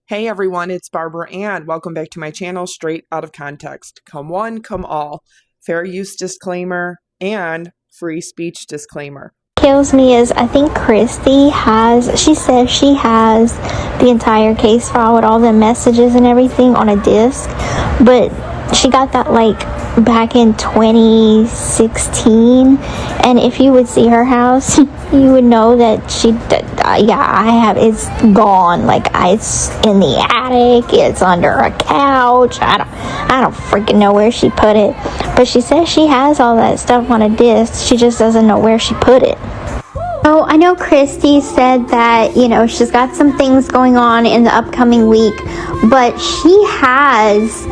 Hey everyone, it's Barbra Ann. Welcome back to my channel, Straight Out of Context. Come one, come all. Fair use disclaimer and free speech disclaimer. Kills me is I think she says she has the entire case file with all the messages and everything on a disc, but she got that like back in 2016, and if you would see her house, you would know that it's gone. Like, it's in the attic, it's under a couch. I don't freaking know where she put it, but she says she has all that stuff on a disc. She just doesn't know where she put it. So I know Christy said that, she's got some things going on in the upcoming week, but she has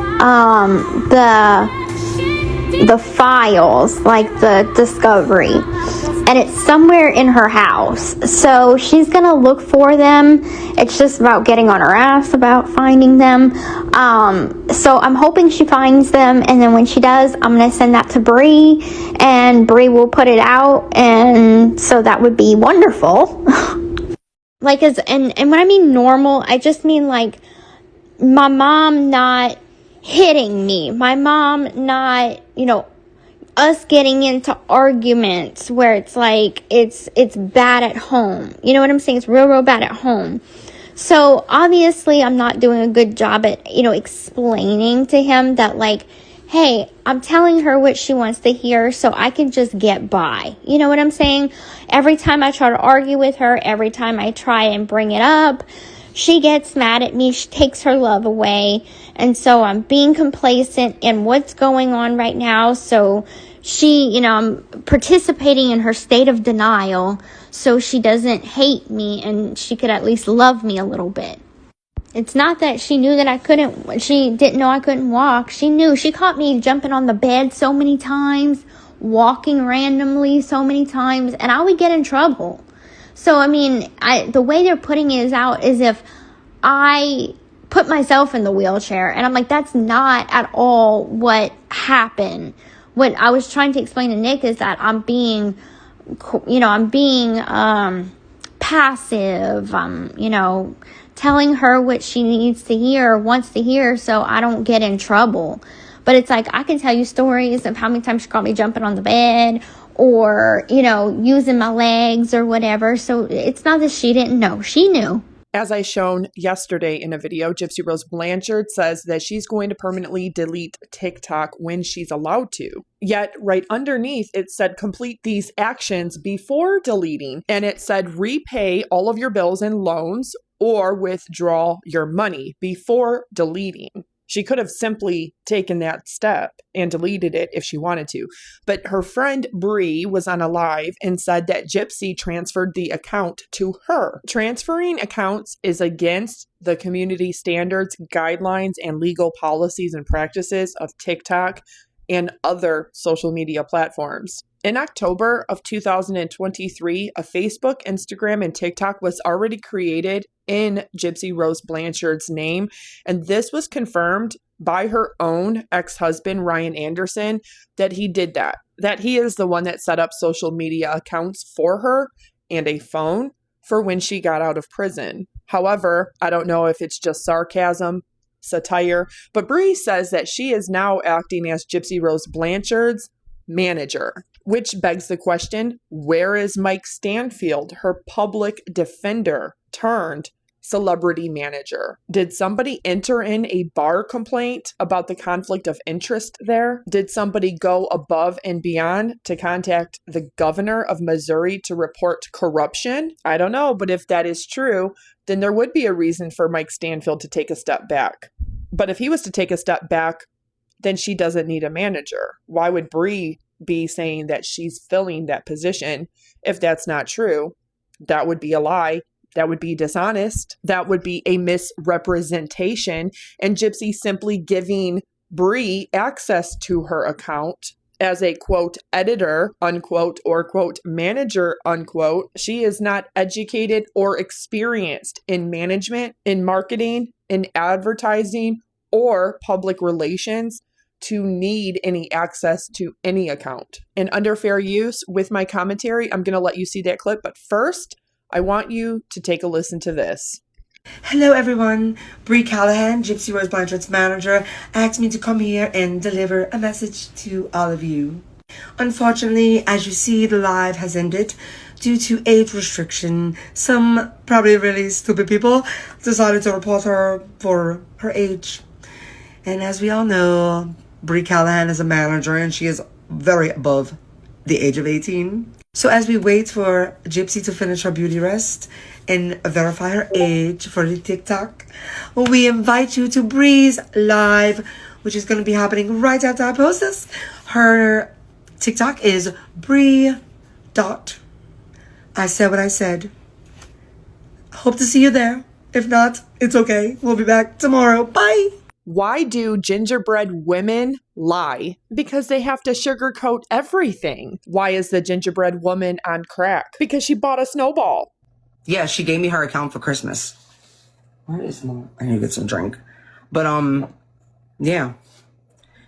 the files, like the discovery, and it's somewhere in her house. So she's gonna look for them. It's just about getting on her ass about finding them. So I'm hoping she finds them, and then when she does, I'm gonna send that to Bree, and Bree will put it out, and so that would be wonderful. And when I mean normal, I just mean like my mom not hitting me, my mom not, us getting into arguments where it's like it's bad at home. You know what I'm saying? It's real bad at home. So obviously I'm not doing a good job at, explaining to him that, like, hey, I'm telling her what she wants to hear so I can just get by. You know what I'm saying? Every time I try to argue with her, every time I try and bring it up, she gets mad at me. She takes her love away. And so I'm being complacent in what's going on right now. So I'm participating in her state of denial so she doesn't hate me and she could at least love me a little bit. It's not that she knew that she didn't know I couldn't walk. She knew. She caught me jumping on the bed so many times, walking randomly so many times, and I would get in trouble. So, the way they're putting it out is if I put myself in the wheelchair, and I'm like, that's not at all what happened. What I was trying to explain to Nick is that I'm being passive. Telling her what she needs to hear or wants to hear so I don't get in trouble. But it's like, I can tell you stories of how many times she caught me jumping on the bed or, using my legs or whatever. So it's not that she didn't know. She knew. As I shown yesterday in a video, Gypsy Rose Blanchard says that she's going to permanently delete TikTok when she's allowed to. Yet right underneath it said complete these actions before deleting, and it said repay all of your bills and loans or withdraw your money before deleting. She could have simply taken that step and deleted it if she wanted to. But her friend Bree was on a live and said that Gypsy transferred the account to her. Transferring accounts is against the community standards, guidelines, and legal policies and practices of TikTok and other social media platforms. In October of 2023, a Facebook, Instagram, and TikTok was already created in Gypsy Rose Blanchard's name, and this was confirmed by her own ex-husband, Ryan Anderson, that he did that he is the one that set up social media accounts for her and a phone for when she got out of prison. However, I don't know if it's just sarcasm, satire, but Bree says that she is now acting as Gypsy Rose Blanchard's manager, which begs the question, where is Mike Stanfield, her public defender turned celebrity manager? Did somebody enter in a bar complaint about the conflict of interest there? Did somebody go above and beyond to contact the governor of Missouri to report corruption? I don't know, but if that is true, then there would be a reason for Mike Stanfield to take a step back. But if he was to take a step back, then she doesn't need a manager. Why would Bree be saying that she's filling that position if that's not true? That would be a lie. That would be dishonest. That would be a misrepresentation. And Gypsy simply giving Bree access to her account as a quote editor, unquote, or quote manager, unquote. She is not educated or experienced in management, in marketing, in advertising, or public relations to need any access to any account. And under fair use, with my commentary, I'm going to let you see that clip. But first, I want you to take a listen to this. Hello everyone, Brie Callahan, Gypsy Rose Blanchard's manager, asked me to come here and deliver a message to all of you. Unfortunately, as you see, the live has ended due to age restriction. Some probably really stupid people decided to report her for her age. And as we all know, Brie Callahan is a manager and she is very above the age of 18. So as we wait for Gypsy to finish her beauty rest and verify her age for the TikTok, we invite you to Brie's live, which is going to be happening right after I post this. Her TikTok is Brie. I said what I said. Hope to see you there. If not, it's okay. We'll be back tomorrow. Bye. Why do gingerbread women lie? Because they have to sugarcoat everything. Why is the gingerbread woman on crack? Because she bought a snowball. Yeah, she gave me her account for Christmas. Where is Mom? I need to get some drink. But, yeah.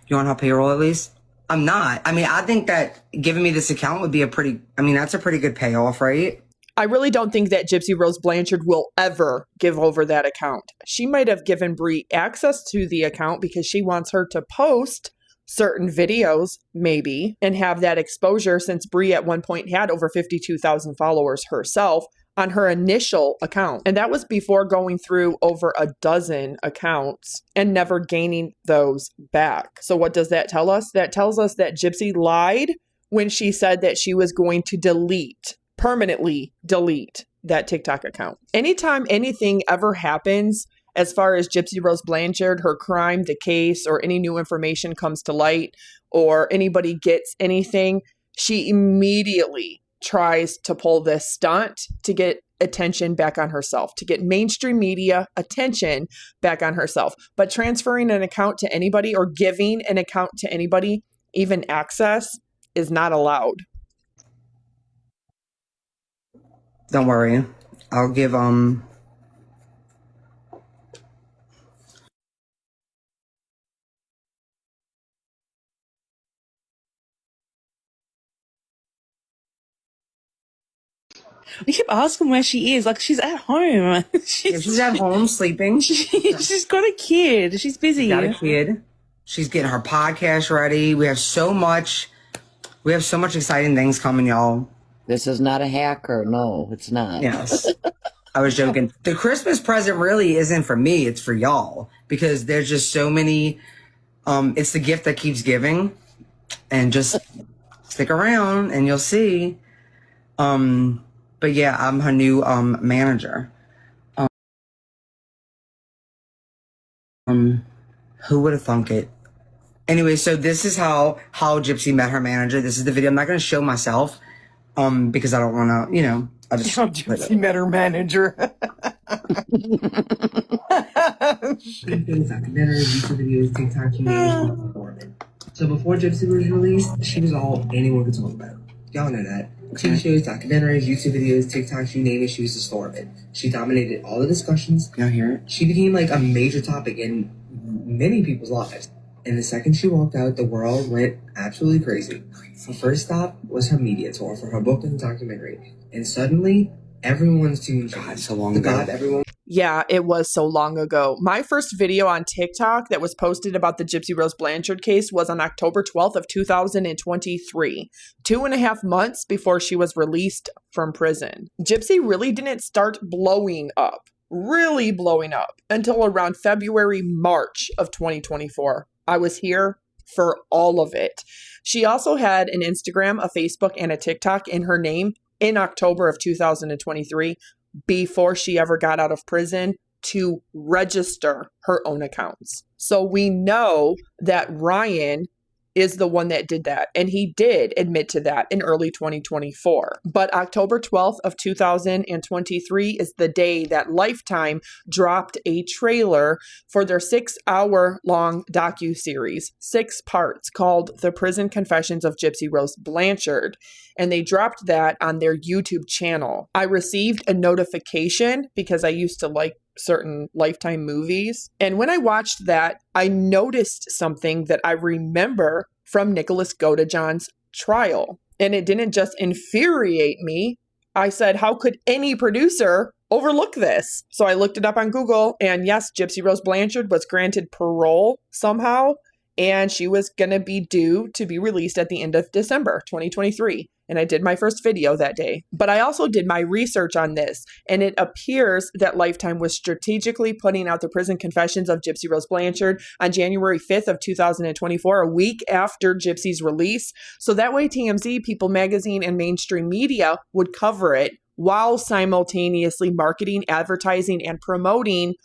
You on her payroll at least? I'm not. I mean, I think that giving me this account would be that's a pretty good payoff, right? I really don't think that Gypsy Rose Blanchard will ever give over that account. She might have given Brie access to the account because she wants her to post certain videos, maybe, and have that exposure, since Brie at one point had over 52,000 followers herself on her initial account. And that was before going through over a dozen accounts and never gaining those back. So what does that tell us? That tells us that Gypsy lied when she said that she was going to permanently delete that TikTok account. Anytime anything ever happens as far as Gypsy Rose Blanchard, her crime, the case, or any new information comes to light, or anybody gets anything, she immediately tries to pull this stunt to get attention back on herself, to get mainstream media attention back on herself. But transferring an account to anybody or giving an account to anybody, even access, is not allowed. Don't worry. I'll give, We keep asking where she is. Like, she's at home. she's at home sleeping. She's got a kid. She's busy. She's got a kid. She's getting her podcast ready. We have so much exciting things coming, y'all. This is not a hacker. No, it's not. Yes. I was joking. The Christmas present really isn't for me. It's for y'all, because there's just so many. It's the gift that keeps giving, and just stick around and you'll see. But yeah, I'm her new manager. Who would have thunk it? Anyway, so this is how Gypsy met her manager. This is the video. I'm not going to show myself, because I don't want to, I just. How Gypsy met her manager. So before Gypsy was released, she was all anyone could talk about. Y'all know that. TV shows, documentaries, YouTube videos, TikToks, you name it, she was the star of it. She dominated all the discussions. Y'all hear it? She became like a major topic in many people's lives. And the second she walked out, the world went absolutely crazy. Her first stop was her media tour for her book and documentary. And suddenly, everyone's tuned in. God, so long ago. Yeah, it was so long ago. My first video on TikTok that was posted about the Gypsy Rose Blanchard case was on October 12th of 2023, 2.5 months before she was released from prison. Gypsy really didn't start blowing up until around February, March of 2024. I was here for all of it. She also had an Instagram, a Facebook, and a TikTok in her name in October of 2023, before she ever got out of prison, to register her own accounts. So we know that Ryan is the one that did that, and he did admit to that in early 2024. But October 12th of 2023 is the day that Lifetime dropped a trailer for their 6-hour-long docuseries, 6 parts, called The Prison Confessions of Gypsy Rose Blanchard, and they dropped that on their YouTube channel. I received a notification because I used to like certain Lifetime movies. And when I watched that, I noticed something that I remember from Nicholas Godejohn's trial. And it didn't just infuriate me, I said, how could any producer overlook this? So I looked it up on Google, and yes, Gypsy Rose Blanchard was granted parole somehow, and she was going to be due to be released at the end of December 2023. And I did my first video that day. But I also did my research on this, and it appears that Lifetime was strategically putting out the prison confessions of Gypsy Rose Blanchard on January 5th of 2024, a week after Gypsy's release. So that way TMZ, People Magazine, and mainstream media would cover it while simultaneously marketing, advertising, and promoting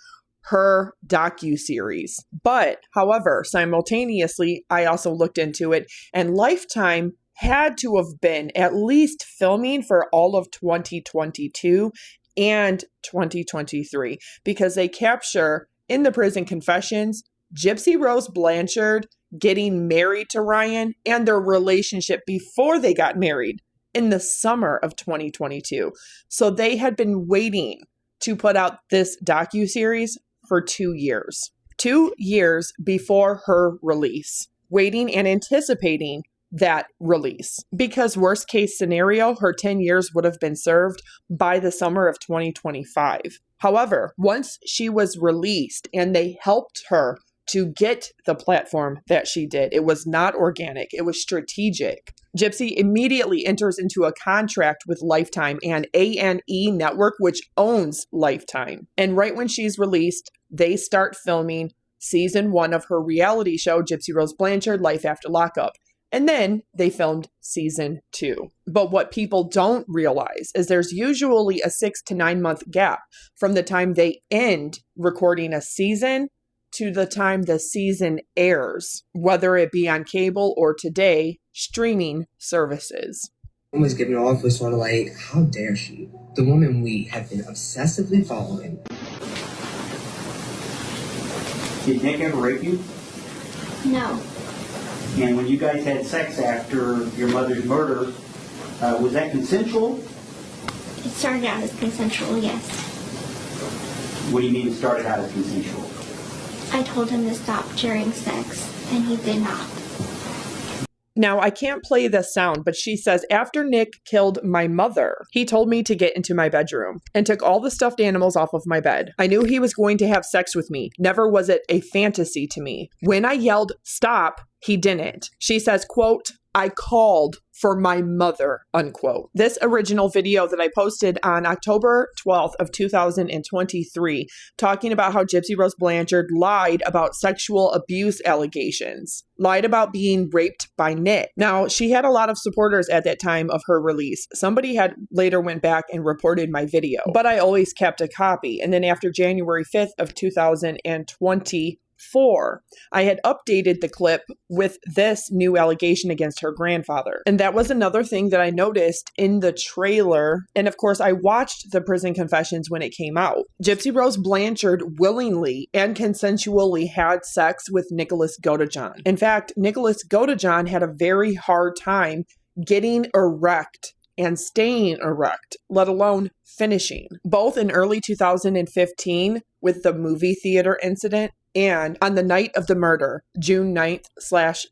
her docuseries. But, however, simultaneously, I also looked into it, and Lifetime had to have been at least filming for all of 2022 and 2023, because they capture in the prison confessions Gypsy Rose Blanchard getting married to Ryan and their relationship before they got married in the summer of 2022. So they had been waiting to put out this docuseries for 2 years. 2 years before her release, waiting and anticipating that release. Because worst case scenario, her 10 years would have been served by the summer of 2025. However, once she was released and they helped her to get the platform that she did, it was not organic, it was strategic. Gypsy immediately enters into a contract with Lifetime and A&E Network, which owns Lifetime. And right when she's released, they start filming season 1 of her reality show, Gypsy Rose Blanchard, Life After Lockup. And then they filmed season 2. But what people don't realize is there's usually a 6 to 9 month gap from the time they end recording a season to the time the season airs, whether it be on cable or today, streaming services. Was given off was sort of like, how dare she? The woman we have been obsessively following. Did Nick ever rape you? No. And when you guys had sex after your mother's murder, was that consensual? It started out as consensual, yes. What do you mean it started out as consensual? I told him to stop during sex, and he did not. Now, I can't play the sound, but she says, after Nick killed my mother, he told me to get into my bedroom and took all the stuffed animals off of my bed. I knew he was going to have sex with me. Never was it a fantasy to me. When I yelled, stop, he didn't. She says, quote, I called for my mother, unquote. This original video that I posted on October 12th of 2023, talking about how Gypsy Rose Blanchard lied about sexual abuse allegations, lied about being raped by Nick. Now, she had a lot of supporters at that time of her release. Somebody had later went back and reported my video, but I always kept a copy. And then after January 5th of 2024, I had updated the clip with this new allegation against her grandfather. And that was another thing that I noticed in the trailer. And of course, I watched the prison confessions when it came out. Gypsy Rose Blanchard willingly and consensually had sex with Nicholas Godejohn. In fact, Nicholas Godejohn had a very hard time getting erect and staying erect, let alone finishing. Both in early 2015 with the movie theater incident, and on the night of the murder, June 9th /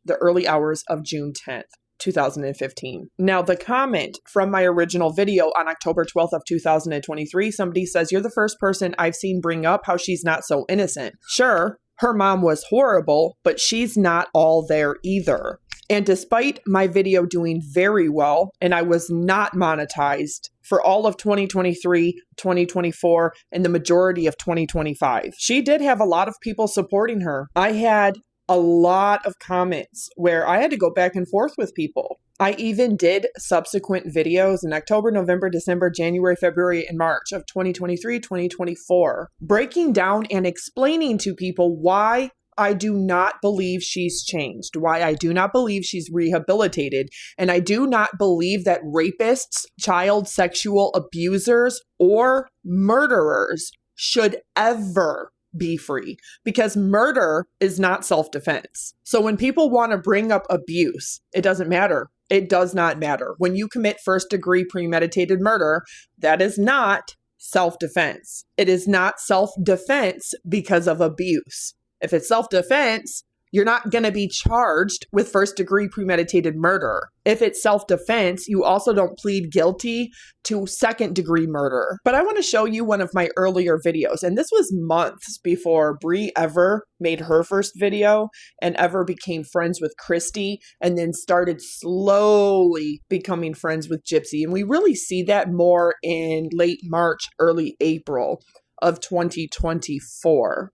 the early hours of June 10th, 2015. Now, the comment from my original video on October 12th of 2023, somebody says, you're the first person I've seen bring up how she's not so innocent. Sure, her mom was horrible, but she's not all there either. And despite my video doing very well, and I was not monetized for all of 2023, 2024, and the majority of 2025, she did have a lot of people supporting her. I had a lot of comments where I had to go back and forth with people. I even did subsequent videos in October, November, December, January, February, and March of 2023, 2024, breaking down and explaining to people why I do not believe she's changed, why I do not believe she's rehabilitated, and I do not believe that rapists, child sexual abusers, or murderers should ever be free, because murder is not self-defense. So when people want to bring up abuse, it doesn't matter. It does not matter. When you commit first-degree premeditated murder, that is not self-defense. It is not self-defense because of abuse. If it's self-defense, you're not going to be charged with first-degree premeditated murder. If it's self-defense, you also don't plead guilty to second-degree murder. But I want to show you one of my earlier videos, and this was months before Bree ever made her first video and ever became friends with Christy, and then started slowly becoming friends with Gypsy. And we really see that more in late March, early April of 2024.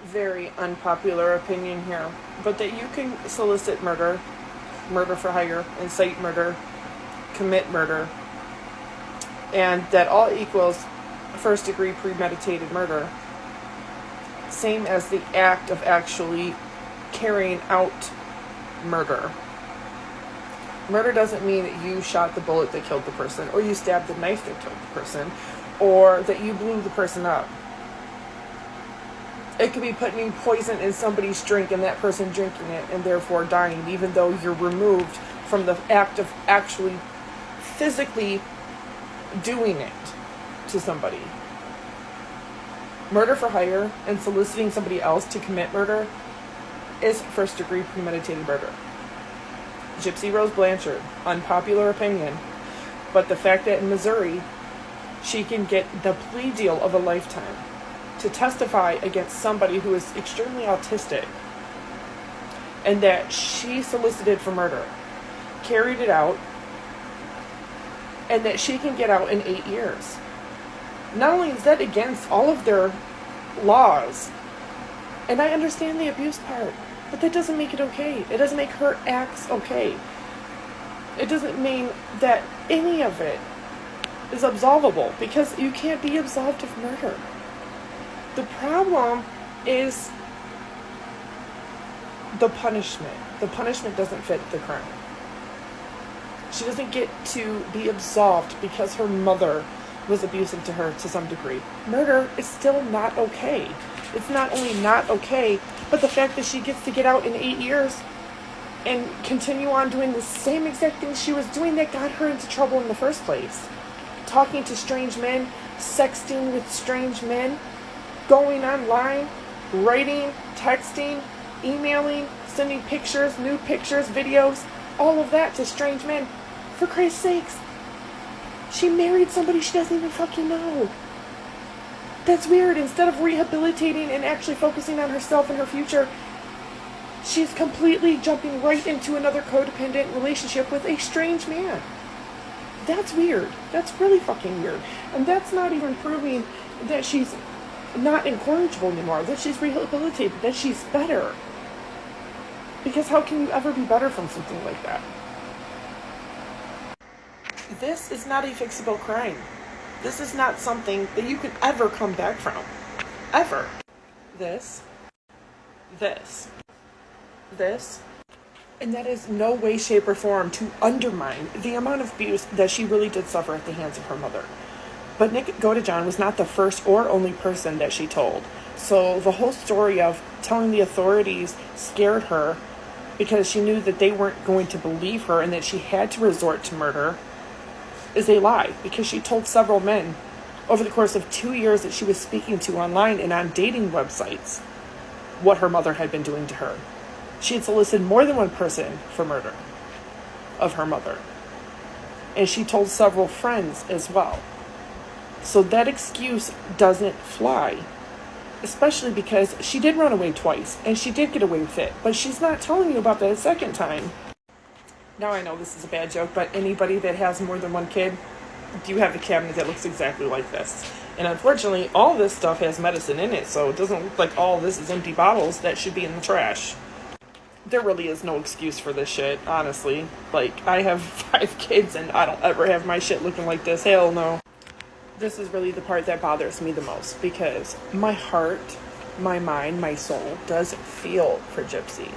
Very unpopular opinion here, but that you can solicit murder, murder for hire, incite murder, commit murder, and that all equals first degree premeditated murder, same as the act of actually carrying out murder. Murder doesn't mean that you shot the bullet that killed the person, or you stabbed the knife that killed the person, or that you blew the person up. It could be putting poison in somebody's drink and that person drinking it and therefore dying, even though you're removed from the act of actually physically doing it to somebody. Murder for hire and soliciting somebody else to commit murder is first degree premeditated murder. Gypsy Rose Blanchard, unpopular opinion, but the fact that in Missouri she can get the plea deal of a lifetime to testify against somebody who is extremely autistic, and that she solicited for murder, carried it out, and that she can get out in 8 years. Not only is that against all of their laws, and I understand the abuse part, but that doesn't make it okay. It doesn't make her acts okay. It doesn't mean that any of it is absolvable, because you can't be absolved of murder. The problem is the punishment. The punishment doesn't fit the crime. She doesn't get to be absolved because her mother was abusive to her to some degree. Murder is still not okay. It's not only not okay, but the fact that she gets to get out in 8 years and continue on doing the same exact thing she was doing that got her into trouble in the first place. Talking to strange men, sexting with strange men, going online, writing, texting, emailing, sending pictures, nude pictures, videos, all of that to strange men. For Christ's sakes, she married somebody she doesn't even fucking know. That's weird. Instead of rehabilitating and actually focusing on herself and her future, she's completely jumping right into another codependent relationship with a strange man. That's weird. That's really fucking weird. And that's not even proving that she's not incorrigible anymore, that she's rehabilitated, that she's better. Because how can you ever be better from something like that? This is not a fixable crime. This is not something that you can ever come back from. Ever. This. And that is no way, shape, or form to undermine the amount of abuse that she really did suffer at the hands of her mother. But Nick Godejohn was not the first or only person that she told. So the whole story of telling the authorities scared her because she knew that they weren't going to believe her and that she had to resort to murder is a lie, because she told several men over the course of 2 years that she was speaking to online and on dating websites what her mother had been doing to her. She had solicited more than one person for murder of her mother. And she told several friends as well. So that excuse doesn't fly, especially because she did run away twice, and she did get away with it, but she's not telling you about that second time. Now I know this is a bad joke, but anybody that has more than one kid, you have a cabinet that looks exactly like this. And unfortunately, all this stuff has medicine in it, so it doesn't look like all this is empty bottles that should be in the trash. There really is no excuse for this shit, honestly. Like, I have 5 kids and I don't ever have my shit looking like this. Hell no. This is really the part that bothers me the most, because my heart, my mind, my soul does feel for Gypsy.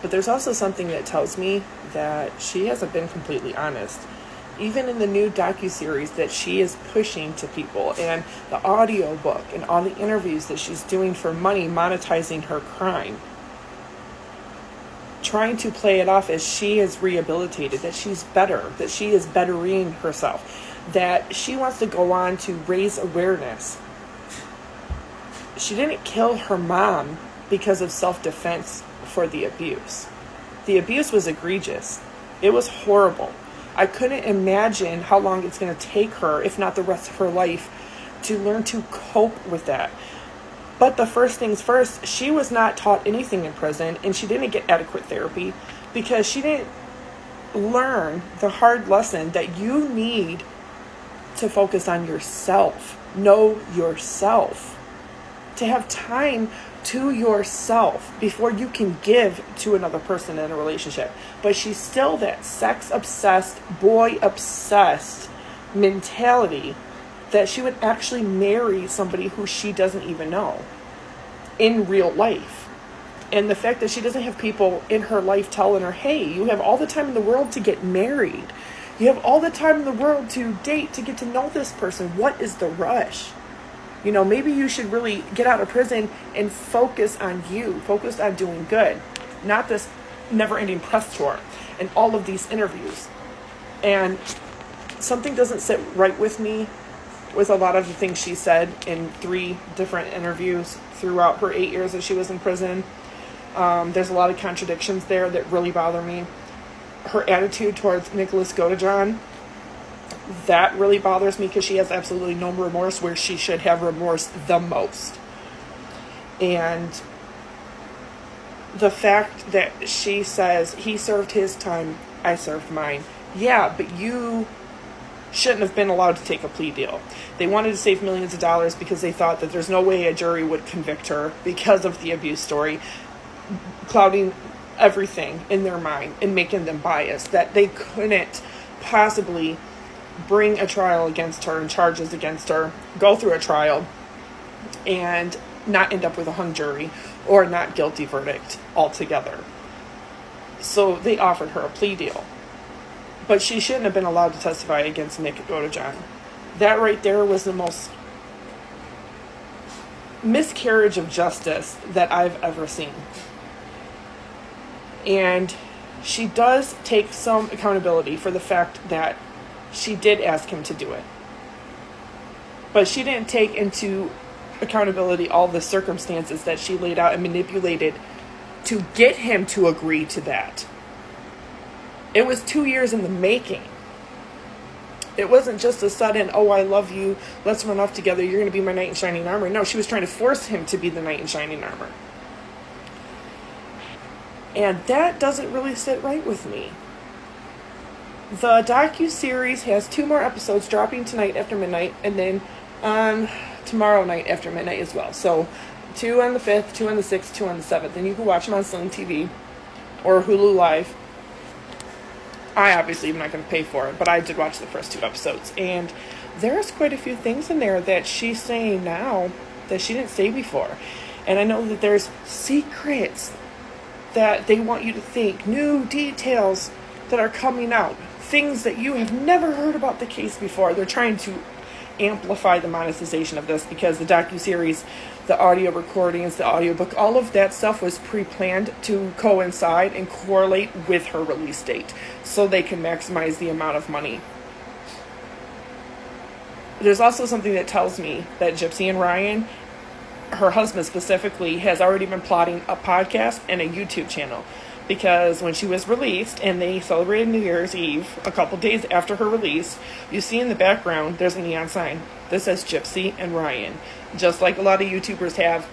But there's also something that tells me that she hasn't been completely honest. Even in the new docuseries that she is pushing to people, and the audiobook and all the interviews that she's doing for money, monetizing her crime, trying to play it off as she is rehabilitated, that she's better, that she is bettering herself, that she wants to go on to raise awareness. She didn't kill her mom because of self-defense for the abuse. The abuse was egregious. It was horrible. I couldn't imagine how long it's going to take her, if not the rest of her life, to learn to cope with that. But the first things first, she was not taught anything in prison, and she didn't get adequate therapy because she didn't learn the hard lesson that you need to focus on yourself. Know yourself. To have time to yourself before you can give to another person in a relationship. But she's still that sex-obsessed, boy-obsessed mentality that she would actually marry somebody who she doesn't even know in real life. And the fact that she doesn't have people in her life telling her, hey, you have all the time in the world to get married. You have all the time in the world to date, to get to know this person. What is the rush? You know, maybe you should really get out of prison and focus on you. Focus on doing good. Not this never-ending press tour and all of these interviews. And something doesn't sit right with me with a lot of the things she said in 3 different interviews throughout her 8 years that she was in prison. There's a lot of contradictions there that really bother me. Her attitude towards Nicholas Godejohn, that really bothers me because she has absolutely no remorse where she should have remorse the most. And the fact that she says, he served his time, I served mine. Yeah, but you shouldn't have been allowed to take a plea deal. They wanted to save millions of dollars because they thought that there's no way a jury would convict her because of the abuse story, clouding everything in their mind and making them biased, that they couldn't possibly bring a trial against her and charges against her, go through a trial, and not end up with a hung jury or a not guilty verdict altogether. So they offered her a plea deal. But she shouldn't have been allowed to testify against Nick Godejohn. That right there was the most miscarriage of justice that I've ever seen. And she does take some accountability for the fact that she did ask him to do it. But she didn't take into accountability all the circumstances that she laid out and manipulated to get him to agree to that. It was 2 years in the making. It wasn't just a sudden, oh, I love you, let's run off together, you're going to be my knight in shining armor. No, she was trying to force him to be the knight in shining armor. And that doesn't really sit right with me. The docuseries has 2 more episodes dropping tonight after midnight, and then tomorrow night after midnight as well. So 2 on the 5th, 2 on the 6th, 2 on the 7th. And you can watch them on Sling TV or Hulu Live. I obviously am not going to pay for it, but I did watch the first 2 episodes. And there's quite a few things in there that she's saying now that she didn't say before. And I know that there's secrets that they want you to think, new details that are coming out, things that you have never heard about the case before. They're trying to amplify the monetization of this because the docuseries, the audio recordings, the audiobook, all of that stuff was pre-planned to coincide and correlate with her release date so they can maximize the amount of money. There's also something that tells me that Gypsy and Ryan, her husband specifically, has already been plotting a podcast and a YouTube channel. Because when she was released and they celebrated New Year's Eve, a couple days after her release, you see in the background, there's a neon sign that says Gypsy and Ryan. Just like a lot of YouTubers have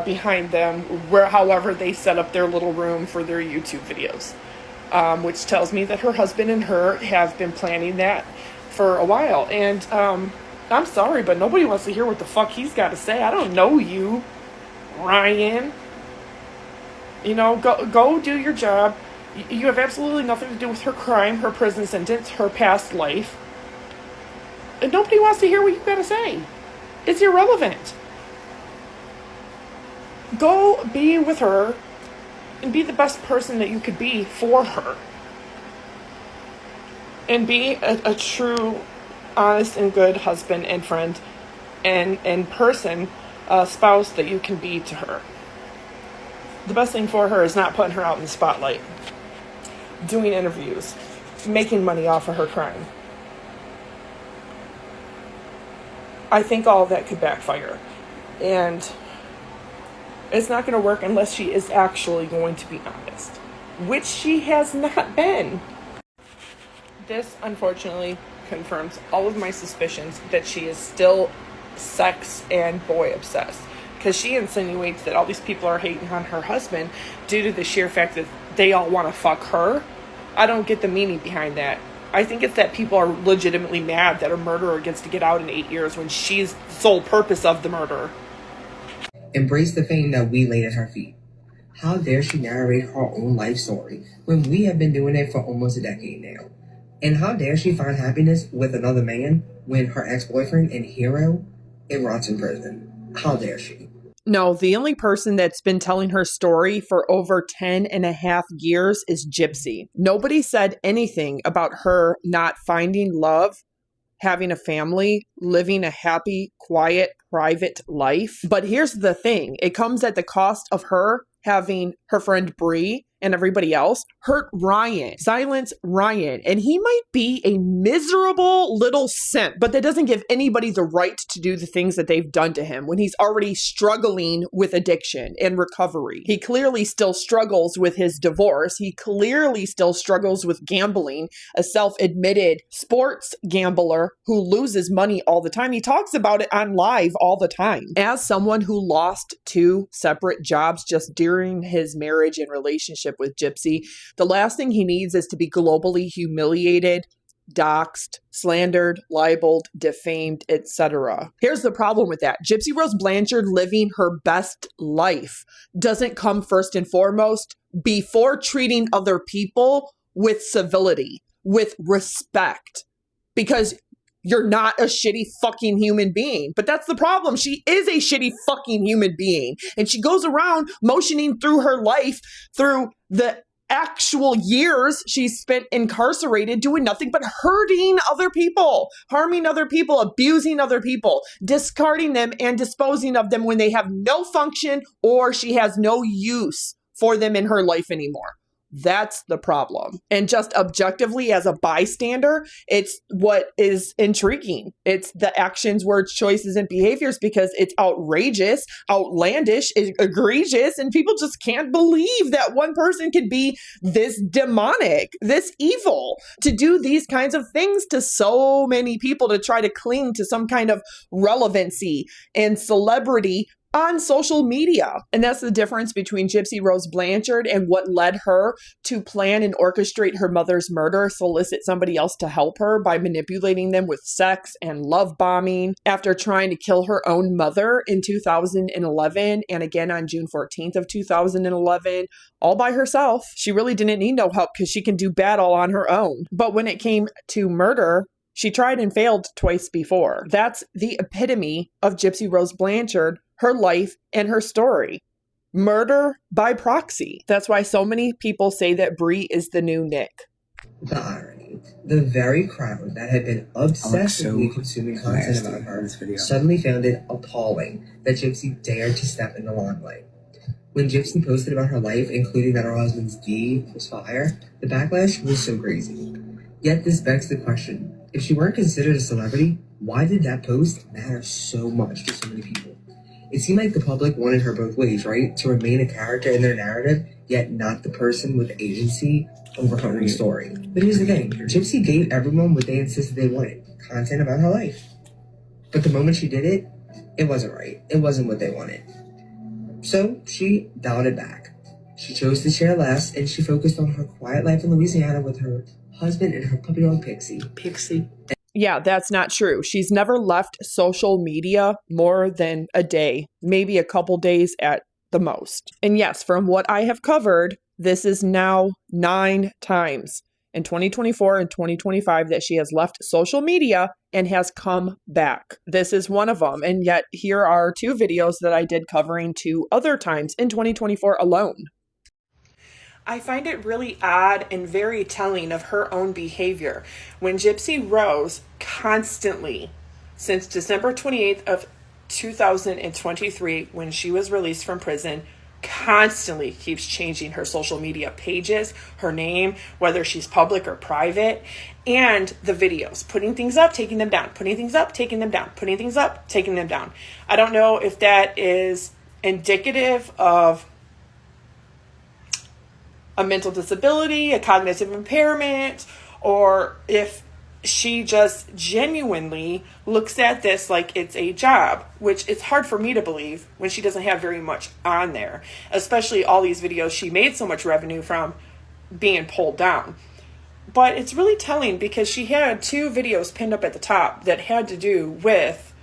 behind them, however they set up their little room for their YouTube videos. Which tells me that her husband and her have been planning that for a while. And I'm sorry, but nobody wants to hear what the fuck he's got to say. I don't know you, Ryan. You know, go do your job. You have absolutely nothing to do with her crime, her prison sentence, her past life. And nobody wants to hear what you've got to say. It's irrelevant. Go be with her and be the best person that you could be for her. And be a true, honest, and good husband and friend and person, spouse that you can be to her. The best thing for her is not putting her out in the spotlight, doing interviews, making money off of her crime. I think all of that could backfire. And It's not going to work unless she is actually going to be honest, which she has not been. This, unfortunately, confirms all of my suspicions that she is still sex and boy obsessed, because she insinuates that all these people are hating on her husband due to the sheer fact that they all want to fuck her. I don't get the meaning behind that. I think it's that people are legitimately mad that a murderer gets to get out in 8 years when she's the sole purpose of the murder. Embrace the fame that we laid at her feet. How dare she narrate her own life story when we have been doing it for almost a decade now? And how dare she find happiness with another man when her ex-boyfriend and hero rots in prison? How dare she? No, the only person that's been telling her story for over 10.5 years is Gypsy. Nobody said anything about her not finding love, having a family, living a happy, quiet, private life. But here's the thing. It comes at the cost of her having her friend Bree and everybody else hurt Ryan, silence Ryan. And he might be a miserable little simp, but that doesn't give anybody the right to do the things that they've done to him when he's already struggling with addiction and recovery. He clearly still struggles with his divorce. He clearly still struggles with gambling, a self-admitted sports gambler who loses money all the time. He talks about it on live all the time. As someone who lost 2 separate jobs just during his marriage and relationship with Gypsy, the last thing he needs is to be globally humiliated, doxxed, slandered, libeled, defamed, etc. Here's the problem with that. Gypsy Rose Blanchard living her best life doesn't come first and foremost before treating other people with civility, with respect, because you're not a shitty fucking human being. But that's the problem. She is a shitty fucking human being. And she goes around motioning through her life, through the actual years she's spent incarcerated, doing nothing but hurting other people, harming other people, abusing other people, discarding them and disposing of them when they have no function or she has no use for them in her life anymore. That's the problem. And just objectively as a bystander, it's what is intriguing. It's the actions, words, choices, and behaviors, because it's outrageous, outlandish, egregious, and people just can't believe that one person can be this demonic, this evil, to do these kinds of things to so many people, to try to cling to some kind of relevancy and celebrity on social media. And that's the difference between Gypsy Rose Blanchard and what led her to plan and orchestrate her mother's murder, solicit somebody else to help her by manipulating them with sex and love bombing after trying to kill her own mother in 2011 and again on June 14th of 2011, all by herself. She really didn't need no help because she can do bad all on her own. But when it came to murder, she tried and failed twice before. That's the epitome of Gypsy Rose Blanchard, her life and her story. Murder by proxy. That's why so many people say that Bree is the new Nick. The irony. The very crowd that had been obsessively consuming content about her suddenly found it appalling that Gypsy dared to step in the limelight. When Gypsy posted about her life, including that her husband's D was fire, the backlash was so crazy. Yet this begs the question, if she weren't considered a celebrity, why did that post matter so much to so many people? It seemed like the public wanted her both ways, right? To remain a character in their narrative, yet not the person with agency over her own story. But here's the thing. Gypsy gave everyone what they insisted they wanted. Content about her life. But the moment she did it, it wasn't right. It wasn't what they wanted. So she dialed it back. She chose to share less, and she focused on her quiet life in Louisiana with her husband and her puppy dog Pixie. Yeah, that's not true. She's never left social media more than a day, maybe a couple days at the most. And yes, from what I have covered, this is now 9 times in 2024 and 2025 that she has left social media and has come back. This is one of them. And yet here are 2 videos that I did covering 2 other times in 2024 alone. I find it really odd and very telling of her own behavior when Gypsy Rose constantly, since December 28th of 2023, when she was released from prison, constantly keeps changing her social media pages, her name, whether she's public or private, and the videos, putting things up, taking them down, putting things up, taking them down, putting things up, taking them down. I don't know if that is indicative of a mental disability, a cognitive impairment, or if she just genuinely looks at this like it's a job, which it's hard for me to believe when she doesn't have very much on there, especially all these videos she made so much revenue from being pulled down. But it's really telling because she had 2 videos pinned up at the top that had to do with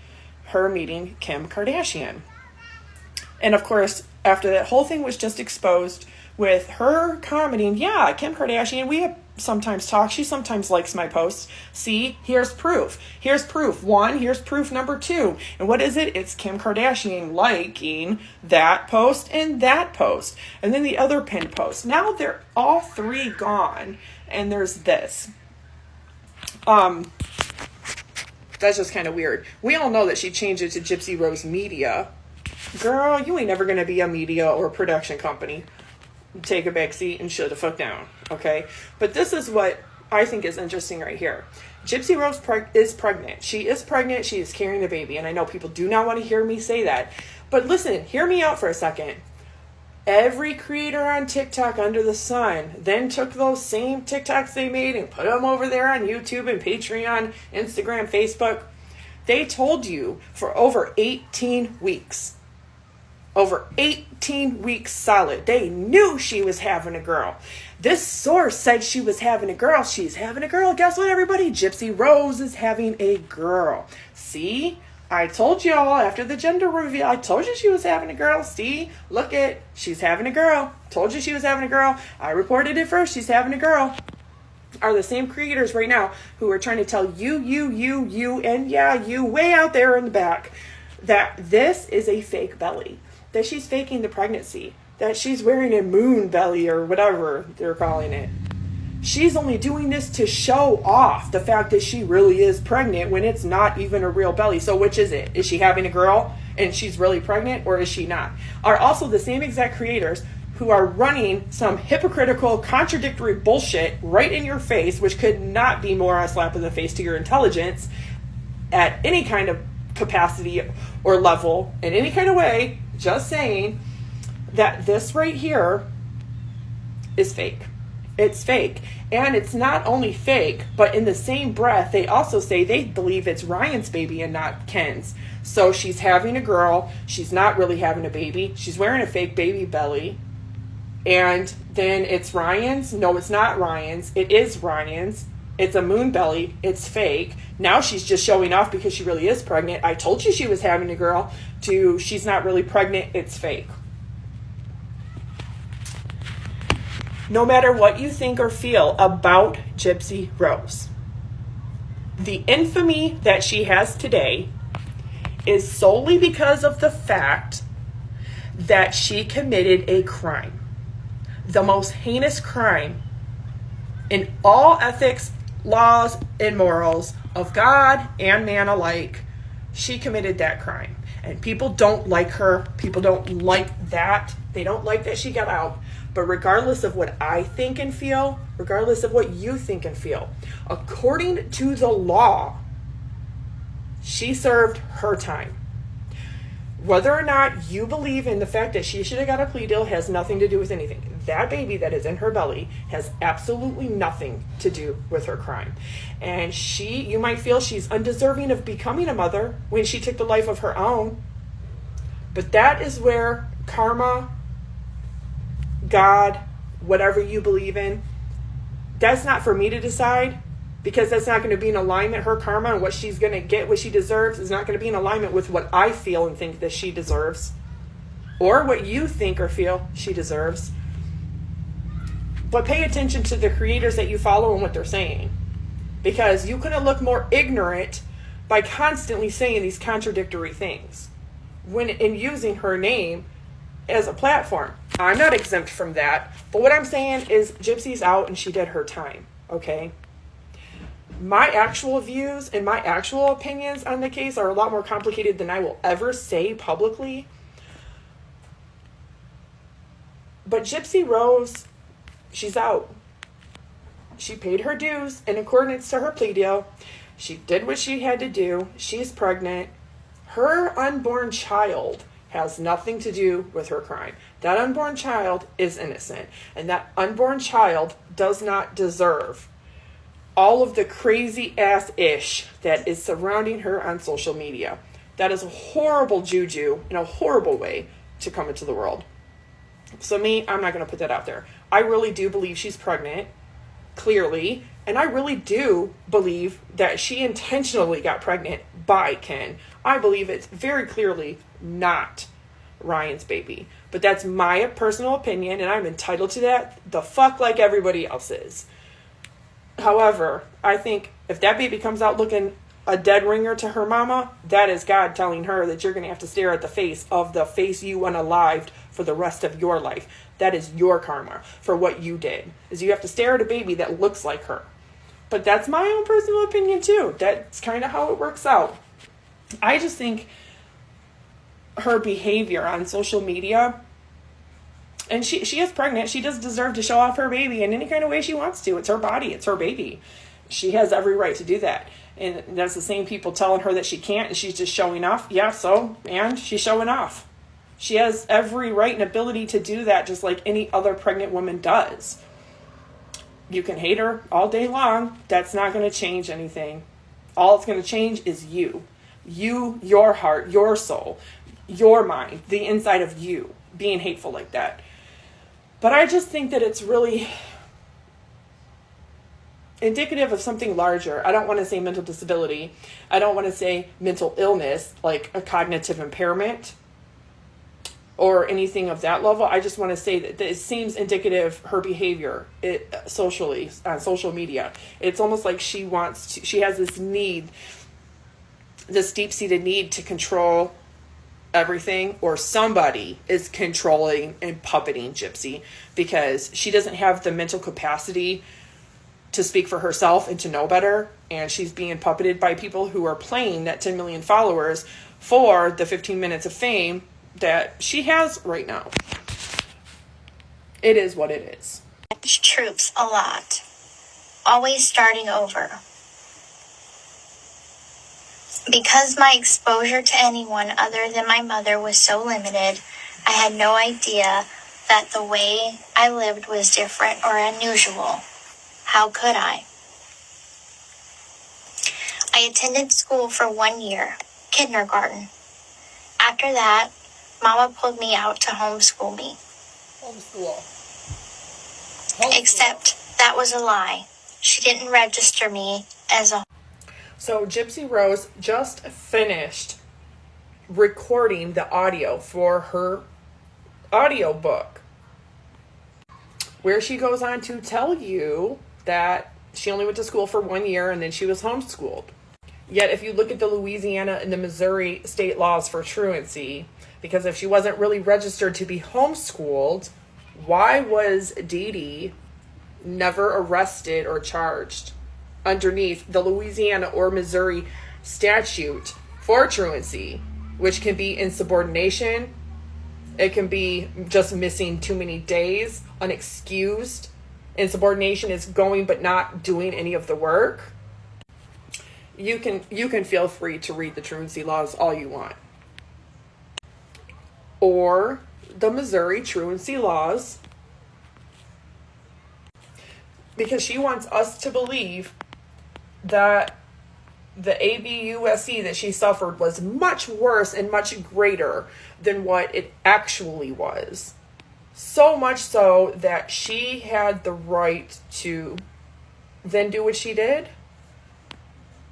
her meeting Kim Kardashian. And of course, after that whole thing was just exposed with her commenting, yeah, Kim Kardashian, we have sometimes talk. She sometimes likes my posts. See, here's proof. Here's proof 1. Here's proof number 2. And what is it? It's Kim Kardashian liking that post and that post. And then the other pinned post. Now they're all 3 gone. And there's this. That's just kind of weird. We all know that she changed it to Gypsy Rose Media. Girl, you ain't never going to be a media or production company. Take a back seat and shut the fuck down, okay? But this is what I think is interesting right here. Gypsy Rose is pregnant. She is pregnant. She is carrying a baby. And I know people do not want to hear me say that. But listen, hear me out for a second. Every creator on TikTok under the sun then took those same TikToks they made and put them over there on YouTube and Patreon, Instagram, Facebook. They told you for over 18 weeks. Over 18 weeks solid. They knew she was having a girl. This source said she was having a girl. She's having a girl. Guess what, everybody? Gypsy Rose is having a girl. See? I told y'all after the gender reveal. I told you she was having a girl. See? Look it. She's having a girl. Told you she was having a girl. I reported it first. She's having a girl. Are the same creators right now who are trying to tell you, and yeah, you way out there in the back that this is a fake belly. That she's faking the pregnancy, that she's wearing a moon belly or whatever they're calling it. She's only doing this to show off the fact that she really is pregnant when it's not even a real belly. So which is it? Is she having a girl and she's really pregnant, or is she not? Are also the same exact creators who are running some hypocritical, contradictory bullshit right in your face, which could not be more a slap in the face to your intelligence at any kind of capacity or level in any kind of way. Just saying that this right here is fake. It's fake. And it's not only fake, but in the same breath, they also say they believe it's Ryan's baby and not Ken's. So she's having a girl. She's not really having a baby. She's wearing a fake baby belly. And then it's Ryan's. No, it's not Ryan's. It is Ryan's. It's a moon belly. It's fake. Now she's just showing off because she really is pregnant. I told you she was having a girl. To she's not really pregnant. It's fake. No matter what you think or feel about Gypsy Rose, the infamy that she has today is solely because of the fact that she committed a crime. The most heinous crime in all ethics, laws, and morals of God and man alike. She committed that crime. And people don't like her. People don't like that. They don't like that she got out. But regardless of what I think and feel, regardless of what you think and feel, according to the law, she served her time. Whether or not you believe in the fact that she should have got a plea deal has nothing to do with anything. That baby that is in her belly has absolutely nothing to do with her crime. And you might feel she's undeserving of becoming a mother when she took the life of her own. But that is where karma, God, whatever you believe in, that's not for me to decide. Because that's not going to be in alignment. Her karma and what she's going to get, what she deserves, is not going to be in alignment with what I feel and think that she deserves. Or what you think or feel she deserves. But pay attention to the creators that you follow and what they're saying. Because you couldn't look more ignorant by constantly saying these contradictory things. When in using her name as a platform. I'm not exempt from that. But what I'm saying is Gypsy's out and she did her time. Okay? My actual views and my actual opinions on the case are a lot more complicated than I will ever say publicly. But Gypsy Rose, she's out. She paid her dues in accordance to her plea deal. She did what she had to do. She's pregnant. Her unborn child has nothing to do with her crime. That unborn child is innocent, and that unborn child does not deserve all of the crazy ass ish that is surrounding her on social media. That is a horrible juju in a horrible way to come into the world. So me, I'm not going to put that out there. I really do believe she's pregnant, clearly, and I really do believe that she intentionally got pregnant by Ken. I believe it's very clearly not Ryan's baby. But that's my personal opinion, and I'm entitled to that the fuck like everybody else is. However, I think if that baby comes out looking a dead ringer to her mama, that is God telling her that you're going to have to stare at the face you unalived for the rest of your life. That is your karma for what you did, is you have to stare at a baby that looks like her. But that's my own personal opinion too. That's kind of how it works out. I just think her behavior on social media, and she is pregnant, she does deserve to show off her baby in any kind of way she wants to. It's her body, it's her baby. She has every right to do that. And that's the same people telling her that she can't and she's just showing off. Yeah, so, and she's showing off. She has every right and ability to do that just like any other pregnant woman does. You can hate her all day long. That's not going to change anything. All it's going to change is you. You, your heart, your soul, your mind, the inside of you being hateful like that. But I just think that it's really indicative of something larger. I don't want to say mental disability. I don't want to say mental illness, like a cognitive impairment or anything of that level. I just want to say that it seems indicative, her behavior socially, on social media. It's almost like she has this need, this deep-seated need to control everything, or somebody is controlling and puppeting Gypsy because she doesn't have the mental capacity to speak for herself and to know better, and she's being puppeted by people who are playing that 10 million followers for the 15 minutes of fame that she has right now. It is what it is. Troops a lot. Always starting over. Because my exposure to anyone other than my mother was so limited, I had no idea that the way I lived was different or unusual. How could I? I attended school for 1 year, kindergarten. After that, Mama pulled me out to homeschool me. Homeschool. Except that was a lie. She didn't register me as a... So Gypsy Rose just finished recording the audio for her audiobook, where she goes on to tell you that she only went to school for 1 year and then she was homeschooled. Yet if you look at the Louisiana and the Missouri state laws for truancy, because if she wasn't really registered to be homeschooled, why was Dee Dee never arrested or charged underneath the Louisiana or Missouri statute for truancy, which can be insubordination, it can be just missing too many days, unexcused. Insubordination is going but not doing any of the work. You can feel free to read the truancy laws all you want. Or the Missouri truancy laws, because she wants us to believe that the ABUSC that she suffered was much worse and much greater than what it actually was. So much so that she had the right to then do what she did.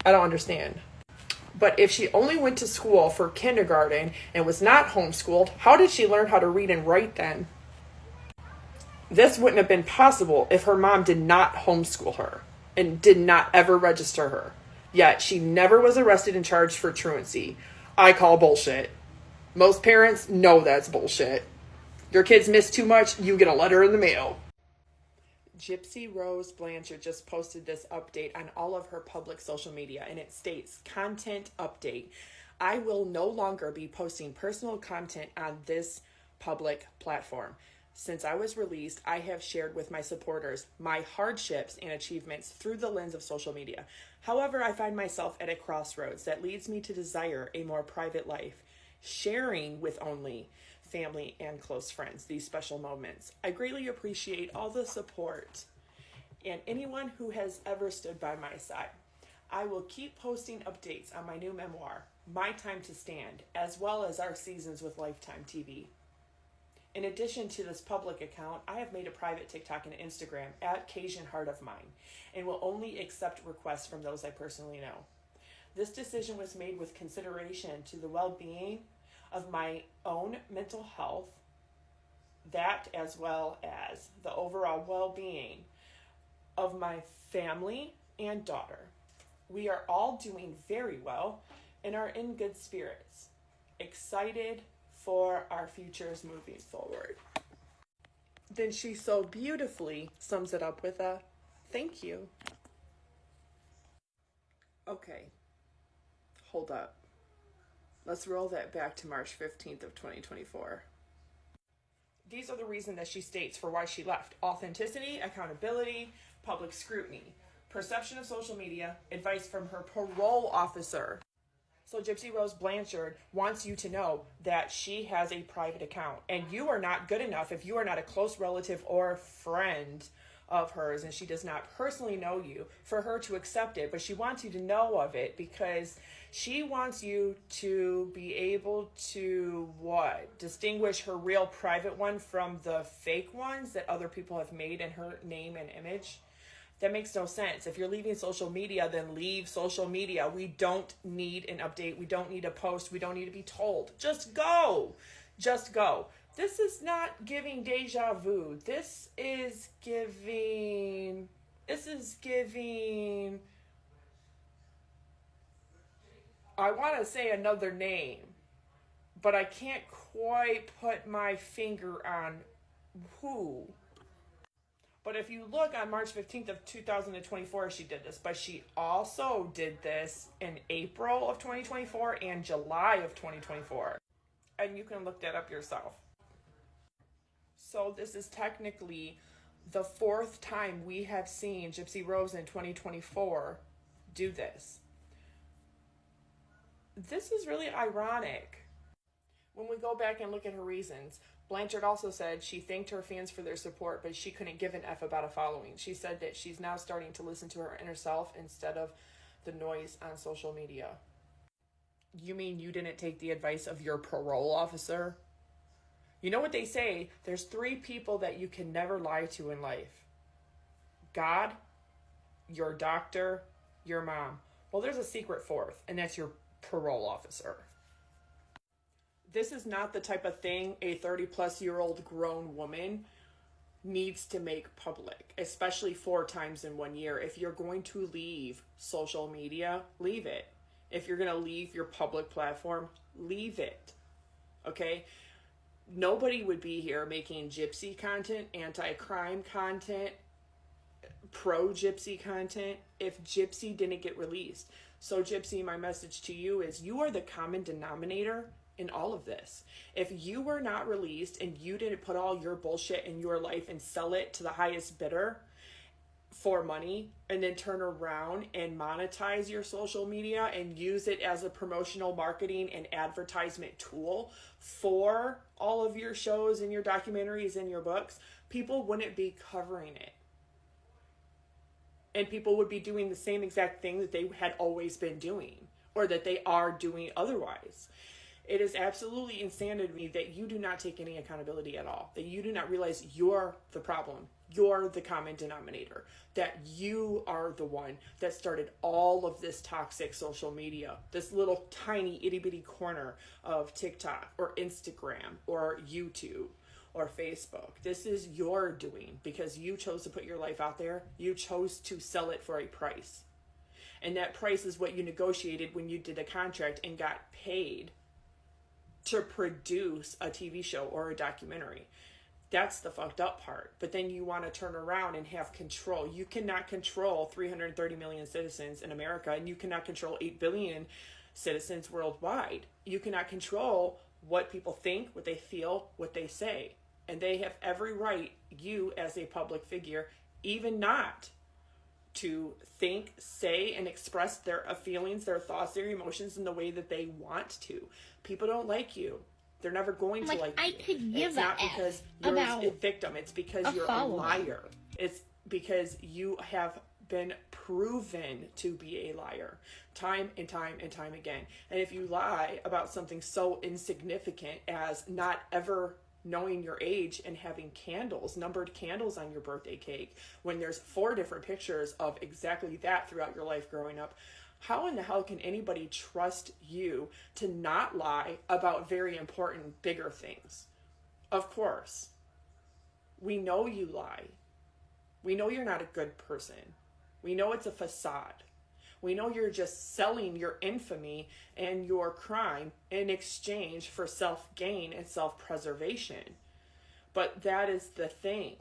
I don't understand. But if she only went to school for kindergarten and was not homeschooled, how did she learn how to read and write then? This wouldn't have been possible if her mom did not homeschool her and did not ever register her. Yet she never was arrested and charged for truancy. I call bullshit. Most parents know that's bullshit. Your kids miss too much, you get a letter in the mail. Gypsy Rose Blanchard just posted this update on all of her public social media, and it states, content update. I will no longer be posting personal content on this public platform. Since I was released, I have shared with my supporters my hardships and achievements through the lens of social media. However, I find myself at a crossroads that leads me to desire a more private life. sharing with only family and close friends these special moments. I greatly appreciate all the support and anyone who has ever stood by my side. I will keep posting updates on my new memoir, My Time to Stand, as well as our seasons with Lifetime TV. In addition to this public account, I have made a private TikTok and Instagram at Cajun Heart of Mine and will only accept requests from those I personally know. This decision was made with consideration to the well-being of my own mental health, that as well as the overall well-being of my family and daughter. We are all doing very well and are in good spirits, excited for our futures moving forward. Then she so beautifully sums it up with a thank you. Okay, hold up. Let's roll that back to March 15th of 2024. These are the reasons that she states for why she left: authenticity, accountability, public scrutiny, perception of social media, advice from her parole officer. So Gypsy Rose Blanchard wants you to know that she has a private account, and you are not good enough if you are not a close relative or friend of hers and she does not personally know you for her to accept it. But she wants you to know of it because she wants you to be able to distinguish her real private one from the fake ones that other people have made in her name and image. That makes no sense. If you're leaving social media, then leave social media. We don't need an update. We don't need a post. We don't need to be told. Just go. Just go. This is not giving deja vu. This is giving, I want to say another name, but I can't quite put my finger on who. But if you look on March 15th of 2024, she did this. But she also did this in April of 2024 and July of 2024. And you can look that up yourself. So this is technically the fourth time we have seen Gypsy Rose in 2024 do this. This is really ironic. When we go back and look at her reasons, Blanchard also said she thanked her fans for their support, but she couldn't give an F about a following. She said that she's now starting to listen to her inner self instead of the noise on social media. You mean you didn't take the advice of your parole officer? You know what they say, there's 3 people that you can never lie to in life. God, your doctor, your mom. Well, there's a secret 4th, and that's your parole officer. This is not the type of thing a 30-plus-year-old grown woman needs to make public, especially 4 times in 1 year. If you're going to leave social media, leave it. If you're going to leave your public platform, leave it. Okay? Nobody would be here making gypsy content, anti-crime content, pro-gypsy content if Gypsy didn't get released. So Gypsy, my message to you is you are the common denominator in all of this. If you were not released and you didn't put all your bullshit in your life and sell it to the highest bidder for money and then turn around and monetize your social media and use it as a promotional marketing and advertisement tool for all of your shows and your documentaries and your books, people wouldn't be covering it. And people would be doing the same exact thing that they had always been doing or that they are doing otherwise. It is absolutely insanity to me that you do not take any accountability at all, that you do not realize you're the problem, you're the common denominator, that you are the one that started all of this toxic social media, this little tiny itty bitty corner of TikTok or Instagram or YouTube or Facebook. This is your doing because you chose to put your life out there. You chose to sell it for a price. And that price is what you negotiated when you did a contract and got paid to produce a TV show or a documentary. That's the fucked up part. But then you want to turn around and have control. You cannot control 330 million citizens in America, and you cannot control 8 billion citizens worldwide. You cannot control what people think, what they feel, what they say. And they have every right, you as a public figure, even not to think, say, and express their feelings, their thoughts, their emotions in the way that they want to. People don't like you. They're never going to like you. I could give it's not because you're a victim. It's because you're a liar. It's because you have been proven to be a liar time and time and time again. And if you lie about something so insignificant as not ever knowing your age and having candles, numbered candles on your birthday cake, when there's 4 different pictures of exactly that throughout your life growing up, how in the hell can anybody trust you to not lie about very important, bigger things? Of course. We know you lie. We know you're not a good person. We know it's a facade. We know you're just selling your infamy and your crime in exchange for self-gain and self-preservation. But that is the thing.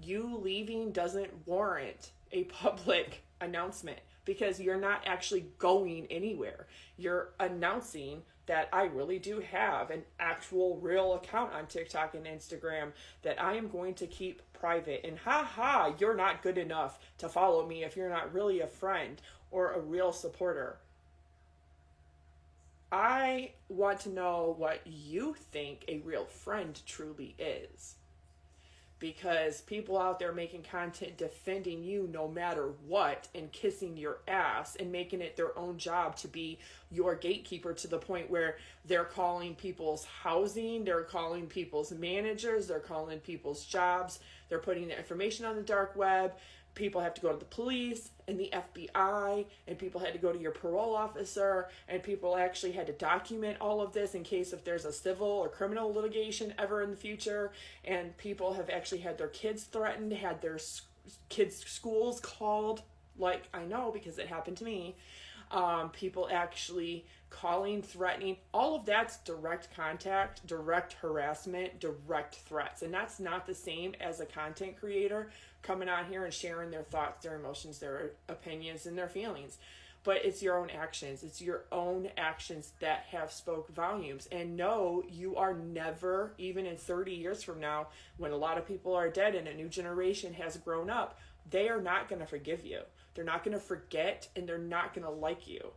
You leaving doesn't warrant a public announcement because you're not actually going anywhere. You're announcing that I really do have an actual real account on TikTok and Instagram that I am going to keep private. And you're not good enough to follow me if you're not really a friend or a real supporter. I want to know what you think a real friend truly is. Because people out there making content defending you no matter what and kissing your ass and making it their own job to be your gatekeeper to the point where they're calling people's housing, they're calling people's managers, they're calling people's jobs, they're putting the information on the dark web. People have to go to the police and the FBI, and people had to go to your parole officer, and people actually had to document all of this in case if there's a civil or criminal litigation ever in the future, and people have actually had their kids threatened, had their kids' schools called, like I know because it happened to me. People actually calling, threatening, all of that's direct contact, direct harassment, direct threats. And that's not the same as a content creator coming on here and sharing their thoughts, their emotions, their opinions, and their feelings. But it's your own actions. It's your own actions that have spoke volumes. And no, you are never, even in 30 years from now, when a lot of people are dead and a new generation has grown up, they are not going to forgive you. They're not going to forget, and they're not going to like you.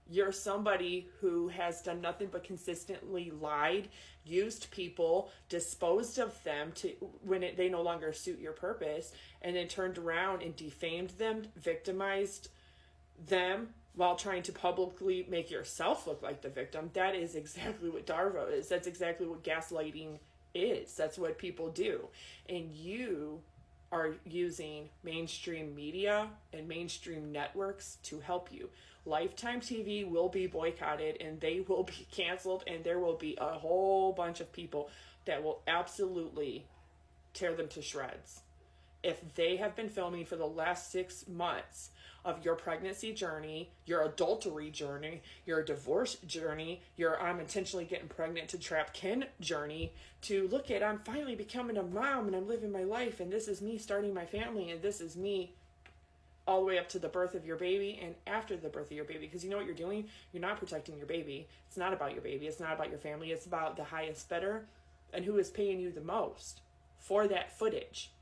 You're somebody who has done nothing but consistently lied, used people, disposed of them to when they no longer suit your purpose, and then turned around and defamed them, victimized them while trying to publicly make yourself look like the victim. That is exactly what Darvo is. That's exactly what gaslighting is. That's what people do. And you are using mainstream media and mainstream networks to help you. Lifetime TV will be boycotted and they will be canceled, and there will be a whole bunch of people that will absolutely tear them to shreds. If they have been filming for the last 6 months of your pregnancy journey, your adultery journey, your divorce journey, your I'm intentionally getting pregnant to trap Ken journey, to look at I'm finally becoming a mom and I'm living my life and this is me starting my family and this is me all the way up to the birth of your baby and after the birth of your baby. Because you know what you're doing? You're not protecting your baby. It's not about your baby. It's not about your family. It's about the highest bidder and who is paying you the most for that footage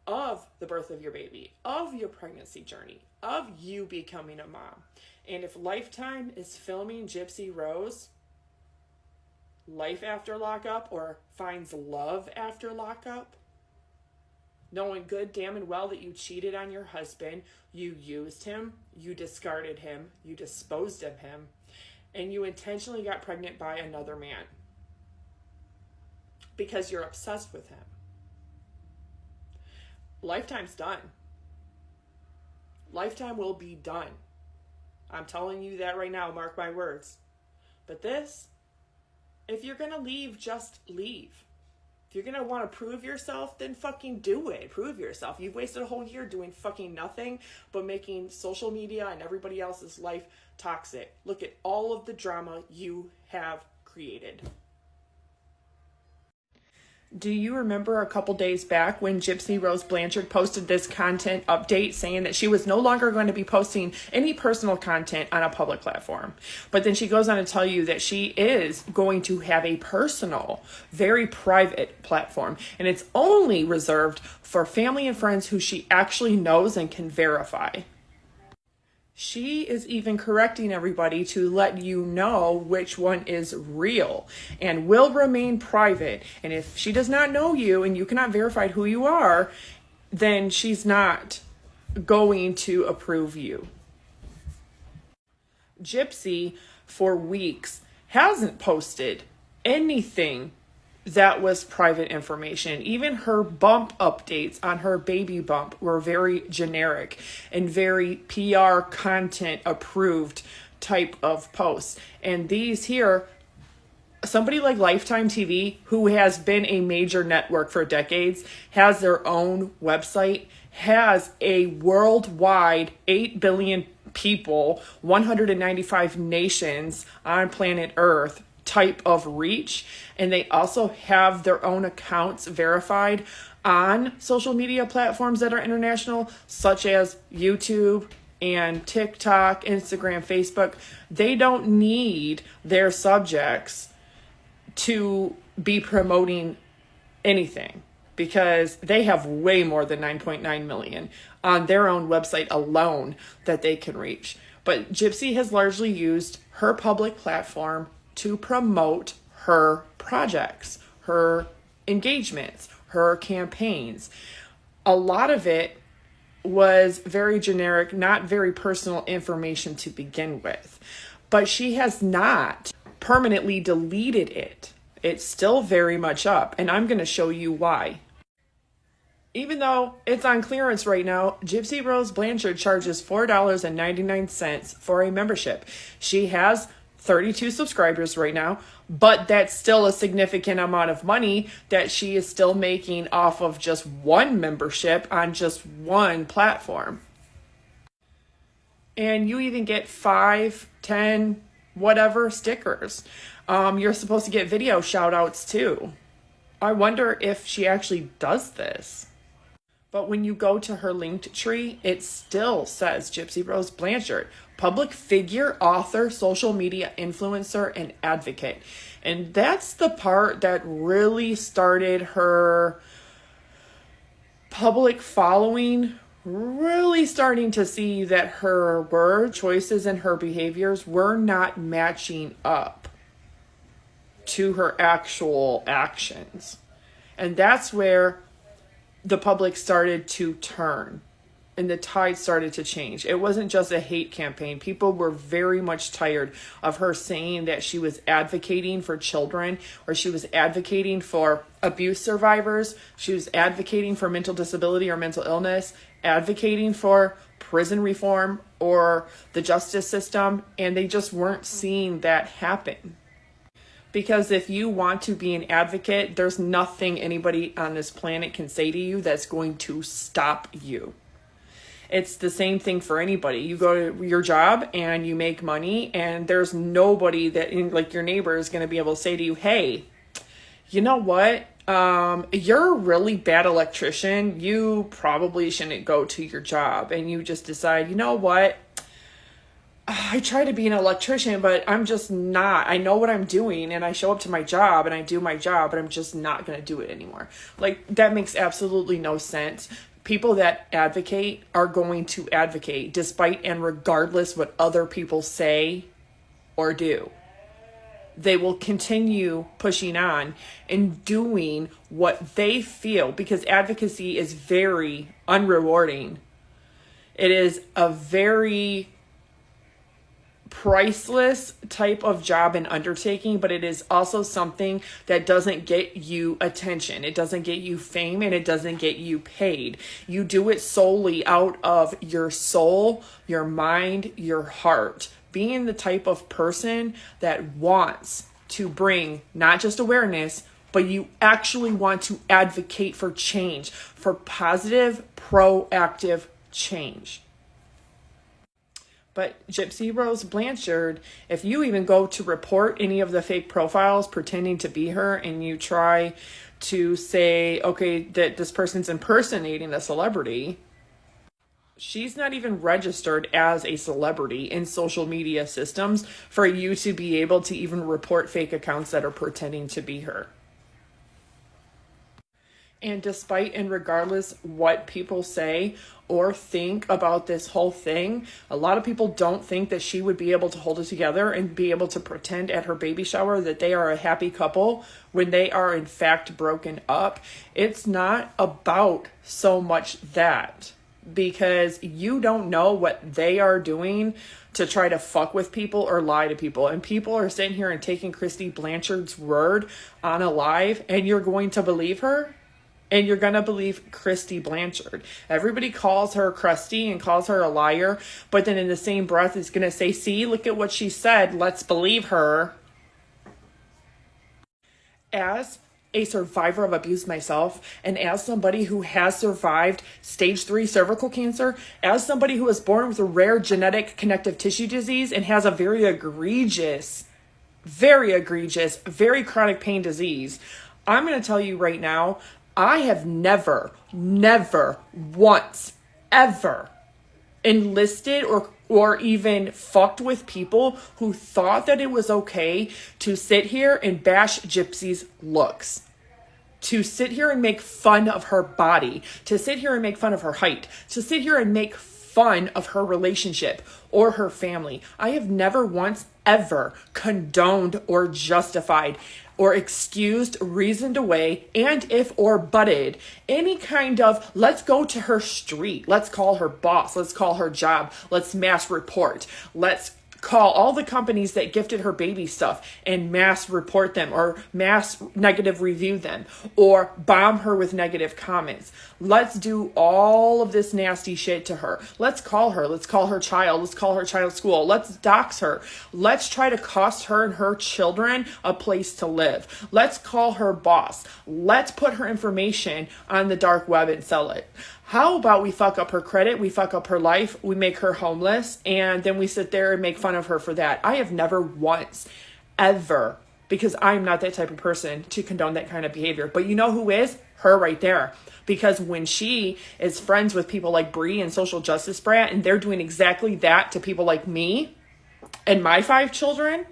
of the birth of your baby, of your pregnancy journey, of you becoming a mom. And if Lifetime is filming Gypsy Rose life after lockup or finds love after lockup, knowing good damn and well that you cheated on your husband, you used him, you discarded him, you disposed of him, and you intentionally got pregnant by another man because you're obsessed with him. Lifetime's done. Lifetime will be done. I'm telling you that right now, mark my words. But this, if you're gonna leave, just leave. If you're gonna want to prove yourself, then fucking do it. Prove yourself. You've wasted a whole year doing fucking nothing but making social media and everybody else's life toxic. Look at all of the drama you have created. Do you remember a couple days back when Gypsy Rose Blanchard posted this content update saying that she was no longer going to be posting any personal content on a public platform? But then she goes on to tell you that she is going to have a personal, very private platform, and it's only reserved for family and friends who she actually knows and can verify. She is even correcting everybody to let you know which one is real and will remain private. And if she does not know you and you cannot verify who you are, then she's not going to approve you. Gypsy, for weeks, hasn't posted anything that was private information. Even her bump updates on her baby bump were very generic and very PR content approved type of posts. And these here, somebody like Lifetime TV, who has been a major network for decades, has their own website, has a worldwide 8 billion people, 195 nations on planet Earth type of reach, and they also have their own accounts verified on social media platforms that are international, such as YouTube and TikTok, Instagram, Facebook. They don't need their subjects to be promoting anything because they have way more than 9.9 million on their own website alone that they can reach. But Gypsy has largely used her public platform to promote her projects, her engagements, her campaigns. A lot of it was very generic, not very personal information to begin with. But she has not permanently deleted it. It's still very much up, and I'm going to show you why. Even though it's on clearance right now, Gypsy Rose Blanchard charges $4.99 for a membership. She has 32 subscribers right now, but that's still a significant amount of money that she is still making off of just one membership on just one platform. And you even get 5, 10, whatever stickers. You're supposed to get video shout outs too. I wonder if she actually does this. But when you go to her linked tree, it still says Gypsy Rose Blanchard, public figure, author, social media influencer, and advocate. And that's the part that really started her public following, really starting to see that her word choices and her behaviors were not matching up to her actual actions. And that's where the public started to turn and the tide started to change. It wasn't just a hate campaign. People were very much tired of her saying that she was advocating for children, or she was advocating for abuse survivors. She was advocating for mental disability or mental illness, advocating for prison reform or the justice system. And they just weren't seeing that happen. Because if you want to be an advocate, there's nothing anybody on this planet can say to you that's going to stop you. It's the same thing for anybody. You go to your job and you make money, and there's nobody that, like your neighbor, is going to be able to say to you, hey, you know what? You're a really bad electrician. You probably shouldn't go to your job. And you just decide, you know what? I try to be an electrician, but I'm just not. I know what I'm doing, and I show up to my job and I do my job, but I'm just not going to do it anymore. Like, that makes absolutely no sense. People that advocate are going to advocate despite and regardless what other people say or do. They will continue pushing on and doing what they feel, because advocacy is very unrewarding. It is a very priceless type of job and undertaking, but it is also something that doesn't get you attention. It doesn't get you fame, and it doesn't get you paid. You do it solely out of your soul, your mind, your heart. Being the type of person that wants to bring not just awareness, but you actually want to advocate for change, for positive, proactive change. But Gypsy Rose Blanchard, if you even go to report any of the fake profiles pretending to be her, and you try to say, okay, that this person's impersonating a celebrity. She's not even registered as a celebrity in social media systems for you to be able to even report fake accounts that are pretending to be her. And despite and regardless what people say or think about this whole thing, a lot of people don't think that she would be able to hold it together and be able to pretend at her baby shower that they are a happy couple when they are in fact broken up. It's not about so much that, because you don't know what they are doing to try to fuck with people or lie to people. And people are sitting here and taking Christy Blanchard's word on a live, and you're going to believe her? And you're going to believe Christy Blanchard. Everybody calls her crusty and calls her a liar, but then in the same breath is going to say, see, look at what she said. Let's believe her. As a survivor of abuse myself, and as somebody who has survived stage 3 cervical cancer, as somebody who was born with a rare genetic connective tissue disease and has a very egregious, very chronic pain disease, I'm going to tell you right now, I have never once, ever enlisted or even fucked with people who thought that it was okay to sit here and bash Gypsy's looks, to sit here and make fun of her body, to sit here and make fun of her height, to sit here and make fun of her relationship or her family. I have never once ever condoned or justified or excused, reasoned away, and if or butted any kind of, let's go to her street, let's call her boss, let's call her job, let's mass report, let's call all the companies that gifted her baby stuff and mass report them or mass negative review them or bomb her with negative comments. Let's do all of this nasty shit to her. Let's call her child. Let's call her child's school. Let's dox her. Let's try to cost her and her children a place to live. Let's call her boss. Let's put her information on the dark web and sell it. How about we fuck up her credit, we fuck up her life, we make her homeless, and then we sit there and make fun of her for that? I have never once, ever, because I'm not that type of person to condone that kind of behavior. But you know who is? Her right there. Because when she is friends with people like Bree and Social Justice Brat, and they're doing exactly that to people like me and my 5 children,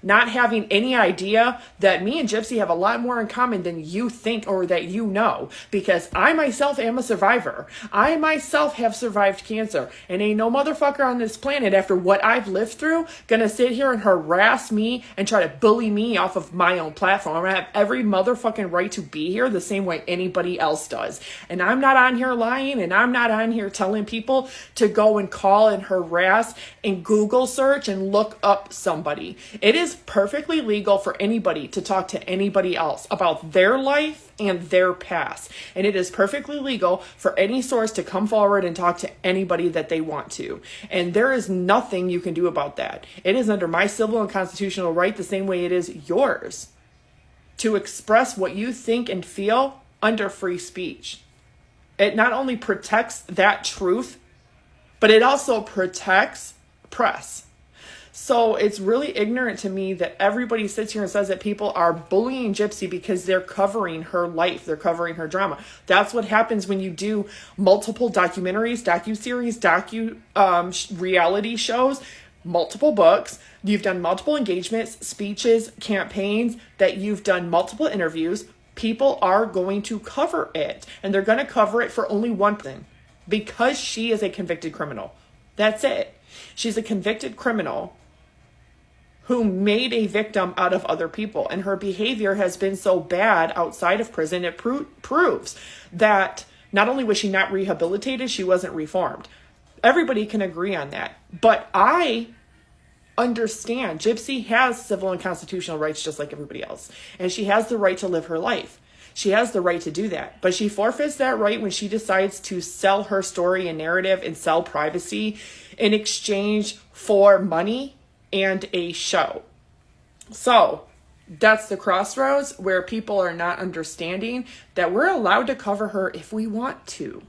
not having any idea that me and Gypsy have a lot more in common than you think or that you know, because I myself am a survivor. I myself have survived cancer, and ain't no motherfucker on this planet, after what I've lived through, gonna sit here and harass me and try to bully me off of my own platform. I have every motherfucking right to be here the same way anybody else does. And I'm not on here lying, and I'm not on here telling people to go and call and harass and Google search and look up somebody. It is perfectly legal for anybody to talk to anybody else about their life and their past. And it is perfectly legal for any source to come forward and talk to anybody that they want to. And there is nothing you can do about that. It is under my civil and constitutional right, the same way it is yours, to express what you think and feel under free speech. It not only protects that truth, but it also protects press. So it's really ignorant to me that everybody sits here and says that people are bullying Gypsy because they're covering her life, they're covering her drama. That's what happens when you do multiple documentaries, docuseries, reality shows, multiple books, you've done multiple engagements, speeches, campaigns, that you've done multiple interviews. People are going to cover it, and they're going to cover it for only one thing, because she is a convicted criminal. That's it. She's a convicted criminal who made a victim out of other people. And her behavior has been so bad outside of prison, it proves that not only was she not rehabilitated, she wasn't reformed. Everybody can agree on that. But I understand Gypsy has civil and constitutional rights just like everybody else. And she has the right to live her life. She has the right to do that. But she forfeits that right when she decides to sell her story and narrative and sell privacy in exchange for money and a show. So that's the crossroads where people are not understanding that we're allowed to cover her if we want to.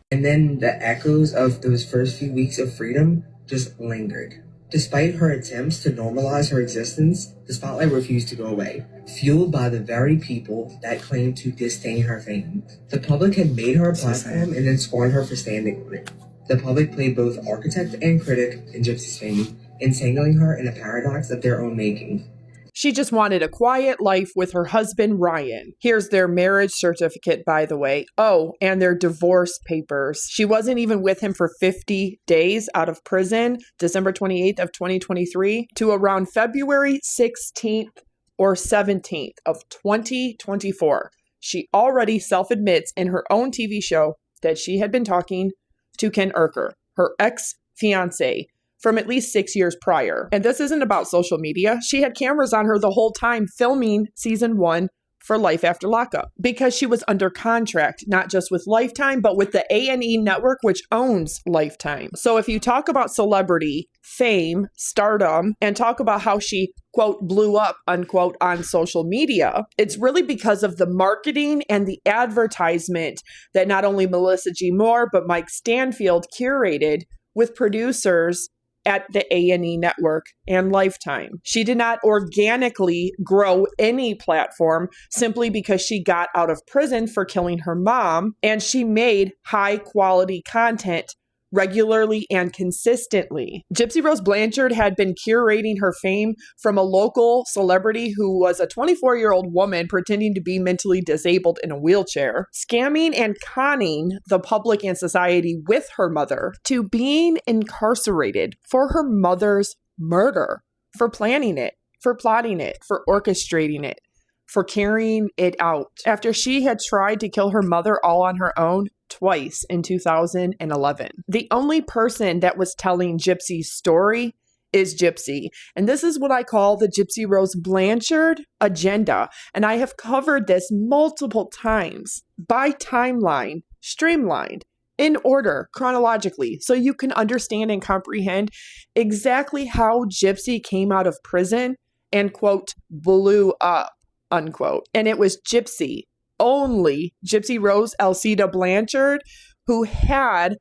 And then the echoes of those first few weeks of freedom just lingered. Despite her attempts to normalize her existence, the spotlight refused to go away, fueled by the very people that claimed to disdain her fame. The public had made her a platform and then scorned her for standing on it. The public played both architect and critic in Gypsy's fame, entangling her in a paradox of their own making. She just wanted a quiet life with her husband, Ryan. Here's their marriage certificate, by the way. Oh, and their divorce papers. She wasn't even with him for 50 days out of prison, December 28th of 2023 to around February 16th or 17th of 2024. She already self-admits in her own TV show that she had been talking to Ken Urker, her ex-fiancé, from at least 6 years prior. And this isn't about social media. She had cameras on her the whole time filming season 1 for Life After Lockup because she was under contract, not just with Lifetime, but with the A&E network, which owns Lifetime. So if you talk about celebrity, fame, stardom, and talk about how she, quote, blew up, unquote, on social media, it's really because of the marketing and the advertisement that not only Melissa G. Moore, but Mike Stanfield curated with producers at the A&E network and Lifetime. She did not organically grow any platform simply because she got out of prison for killing her mom, and she made high quality content regularly and consistently. Gypsy Rose Blanchard had been curating her fame from a local celebrity who was a 24-year-old woman pretending to be mentally disabled in a wheelchair, scamming and conning the public and society with her mother, to being incarcerated for her mother's murder, for planning it, for plotting it, for orchestrating it, for carrying it out. After she had tried to kill her mother all on her own, twice in 2011. The only person that was telling Gypsy's story is Gypsy. And this is what I call the Gypsy Rose Blanchard agenda. And I have covered this multiple times by timeline, streamlined, in order, chronologically, so you can understand and comprehend exactly how Gypsy came out of prison and, quote, blew up, unquote. And it was Gypsy, only Gypsy Rose Elcida Blanchard, who had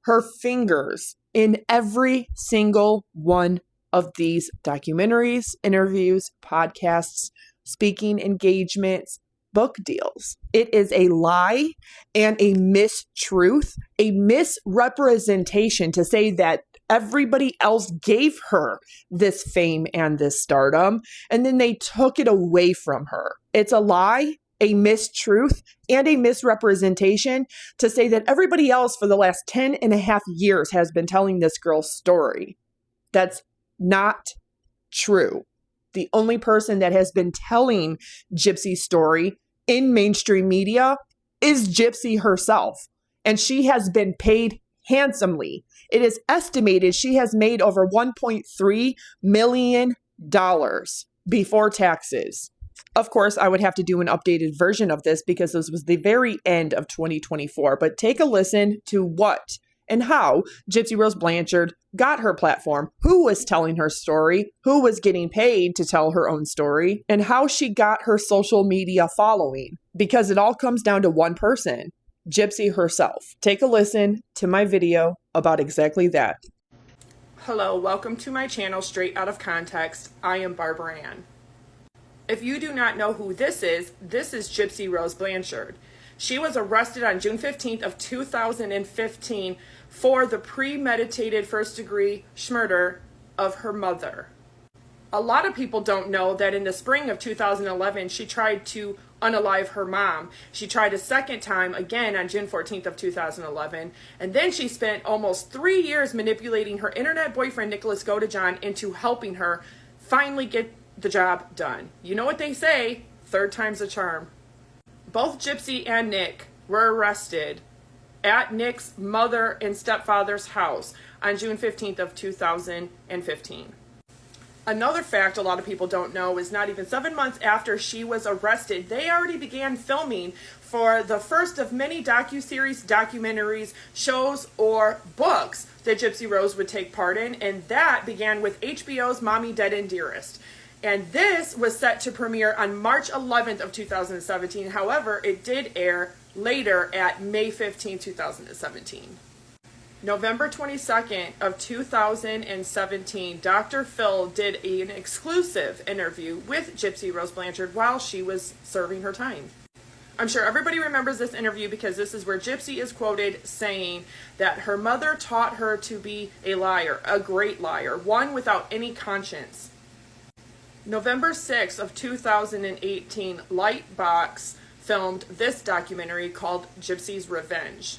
her fingers in every single one of these documentaries, interviews, podcasts, speaking engagements, book deals. It is a lie and a mistruth, a misrepresentation to say that everybody else gave her this fame and this stardom, and then they took it away from her. It's a lie, a mistruth, and a misrepresentation to say that everybody else for the last 10 and a half years has been telling this girl's story. That's not true. The only person that has been telling Gypsy's story in mainstream media is Gypsy herself, and she has been paid handsomely. It is estimated she has made over $1.3 million before taxes. Of course, I would have to do an updated version of this because this was the very end of 2024, but take a listen to what and how Gypsy Rose Blanchard got her platform, who was telling her story, who was getting paid to tell her own story, and how she got her social media following. Because it all comes down to one person, Gypsy herself. Take a listen to my video about exactly that. Hello, welcome to my channel, Straight Out of Context. I am Barbra Ann. If you do not know who this is Gypsy Rose Blanchard. She was arrested on June 15th of 2015 for the premeditated first-degree murder of her mother. A lot of people don't know that in the spring of 2011, she tried to unalive her mom. She tried a second time, again on June 14th of 2011, and then she spent almost 3 years manipulating her internet boyfriend, Nicholas Godejohn, into helping her finally get the job done. You know what they say, third time's a charm. Both Gypsy and Nick were arrested at Nick's mother and stepfather's house on June 15th of 2015. Another fact a lot of people don't know is not even 7 months after she was arrested, they already began filming for the first of many docuseries, documentaries, shows, or books that Gypsy Rose would take part in, and that began with HBO's Mommy Dead and Dearest. And this was set to premiere on March 11th of 2017. However, it did air later at May 15, 2017. November 22nd of 2017, Dr. Phil did an exclusive interview with Gypsy Rose Blanchard while she was serving her time. I'm sure everybody remembers this interview because this is where Gypsy is quoted saying that her mother taught her to be a liar, a great liar, one without any conscience. November 6th of 2018, Lightbox filmed this documentary called Gypsy's Revenge.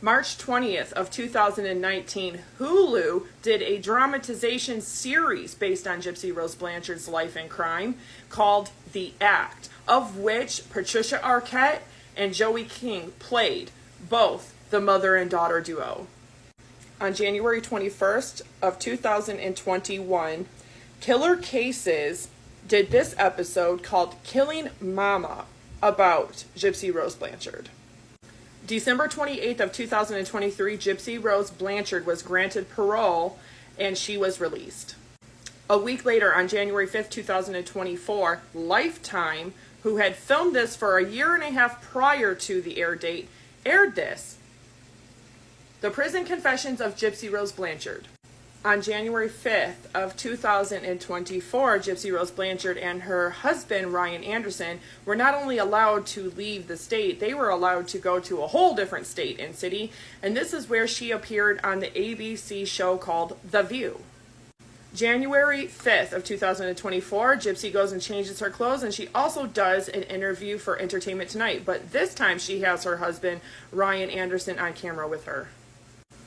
March 20th of 2019, Hulu did a dramatization series based on Gypsy Rose Blanchard's life and crime called The Act, of which Patricia Arquette and Joey King played, both the mother and daughter duo. On January 21st of 2021, Killer Cases did this episode called Killing Mama about Gypsy Rose Blanchard. December 28th of 2023, Gypsy Rose Blanchard was granted parole and she was released. A week later, on January 5th, 2024, Lifetime, who had filmed this for a year and a half prior to the air date, aired this. The Prison Confessions of Gypsy Rose Blanchard. On January 5th of 2024, Gypsy Rose Blanchard and her husband, Ryan Anderson, were not only allowed to leave the state, they were allowed to go to a whole different state and city, and this is where she appeared on the ABC show called The View. January 5th of 2024, Gypsy goes and changes her clothes, and she also does an interview for Entertainment Tonight, but this time she has her husband, Ryan Anderson, on camera with her.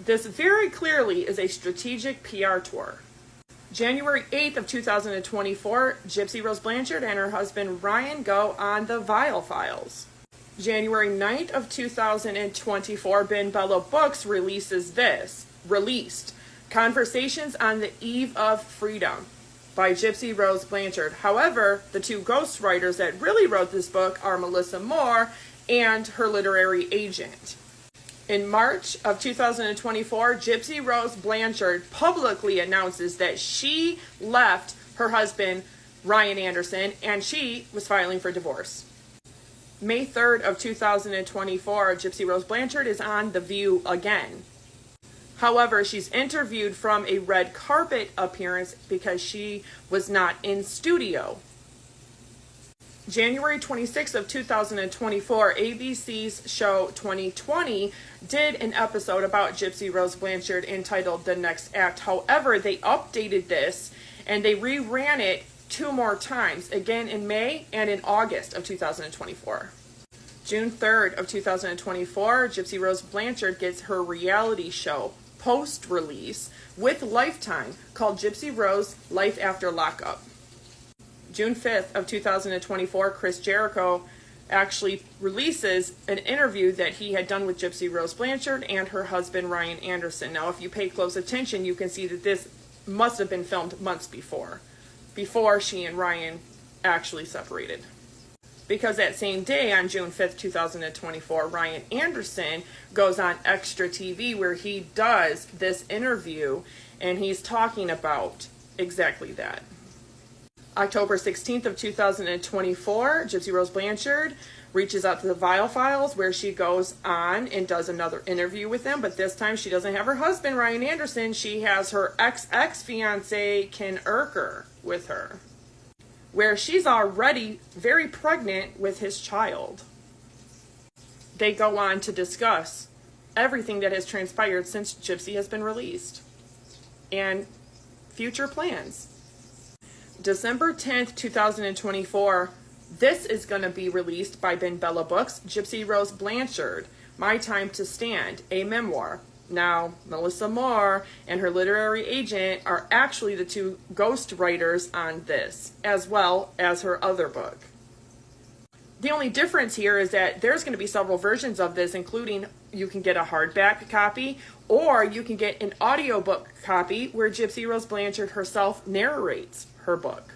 This very clearly is a strategic PR tour. January 8th of 2024, Gypsy Rose Blanchard and her husband Ryan go on the Vile Files. January 9th of 2024, Ben Bella Books released Conversations on the Eve of Freedom by Gypsy Rose Blanchard. However, the two ghostwriters that really wrote this book are Melissa Moore and her literary agent. In March of 2024, Gypsy Rose Blanchard publicly announces that she left her husband, Ryan Anderson, and she was filing for divorce. May 3rd of 2024, Gypsy Rose Blanchard is on The View again. However, she's interviewed from a red carpet appearance because she was not in studio. January 26th of 2024, ABC's show 2020 did an episode about Gypsy Rose Blanchard entitled The Next Act. However, they updated this and they reran it 2 more times, again in May and in August of 2024. June 3rd of 2024, Gypsy Rose Blanchard gets her reality show post-release with Lifetime called Gypsy Rose Life After Lockup. June 5th of 2024, Chris Jericho actually releases an interview that he had done with Gypsy Rose Blanchard and her husband, Ryan Anderson. Now, if you pay close attention, you can see that this must have been filmed months before she and Ryan actually separated. Because that same day, on June 5th, 2024, Ryan Anderson goes on Extra TV where he does this interview and he's talking about exactly that. October 16th of 2024, Gypsy Rose Blanchard reaches out to the Vile Files where she goes on and does another interview with them, but this time she doesn't have her husband, Ryan Anderson. She has her ex-fiance, Ken Urker, with her, where she's already very pregnant with his child. They go on to discuss everything that has transpired since Gypsy has been released and future plans. December 10th, 2024, this is going to be released by Ben Bella Books, Gypsy Rose Blanchard, My Time to Stand, a memoir. Now, Melissa Moore and her literary agent are actually the 2 ghost writers on this, as well as her other book. The only difference here is that there's going to be several versions of this, including you can get a hardback copy or you can get an audiobook copy where Gypsy Rose Blanchard herself narrates her book.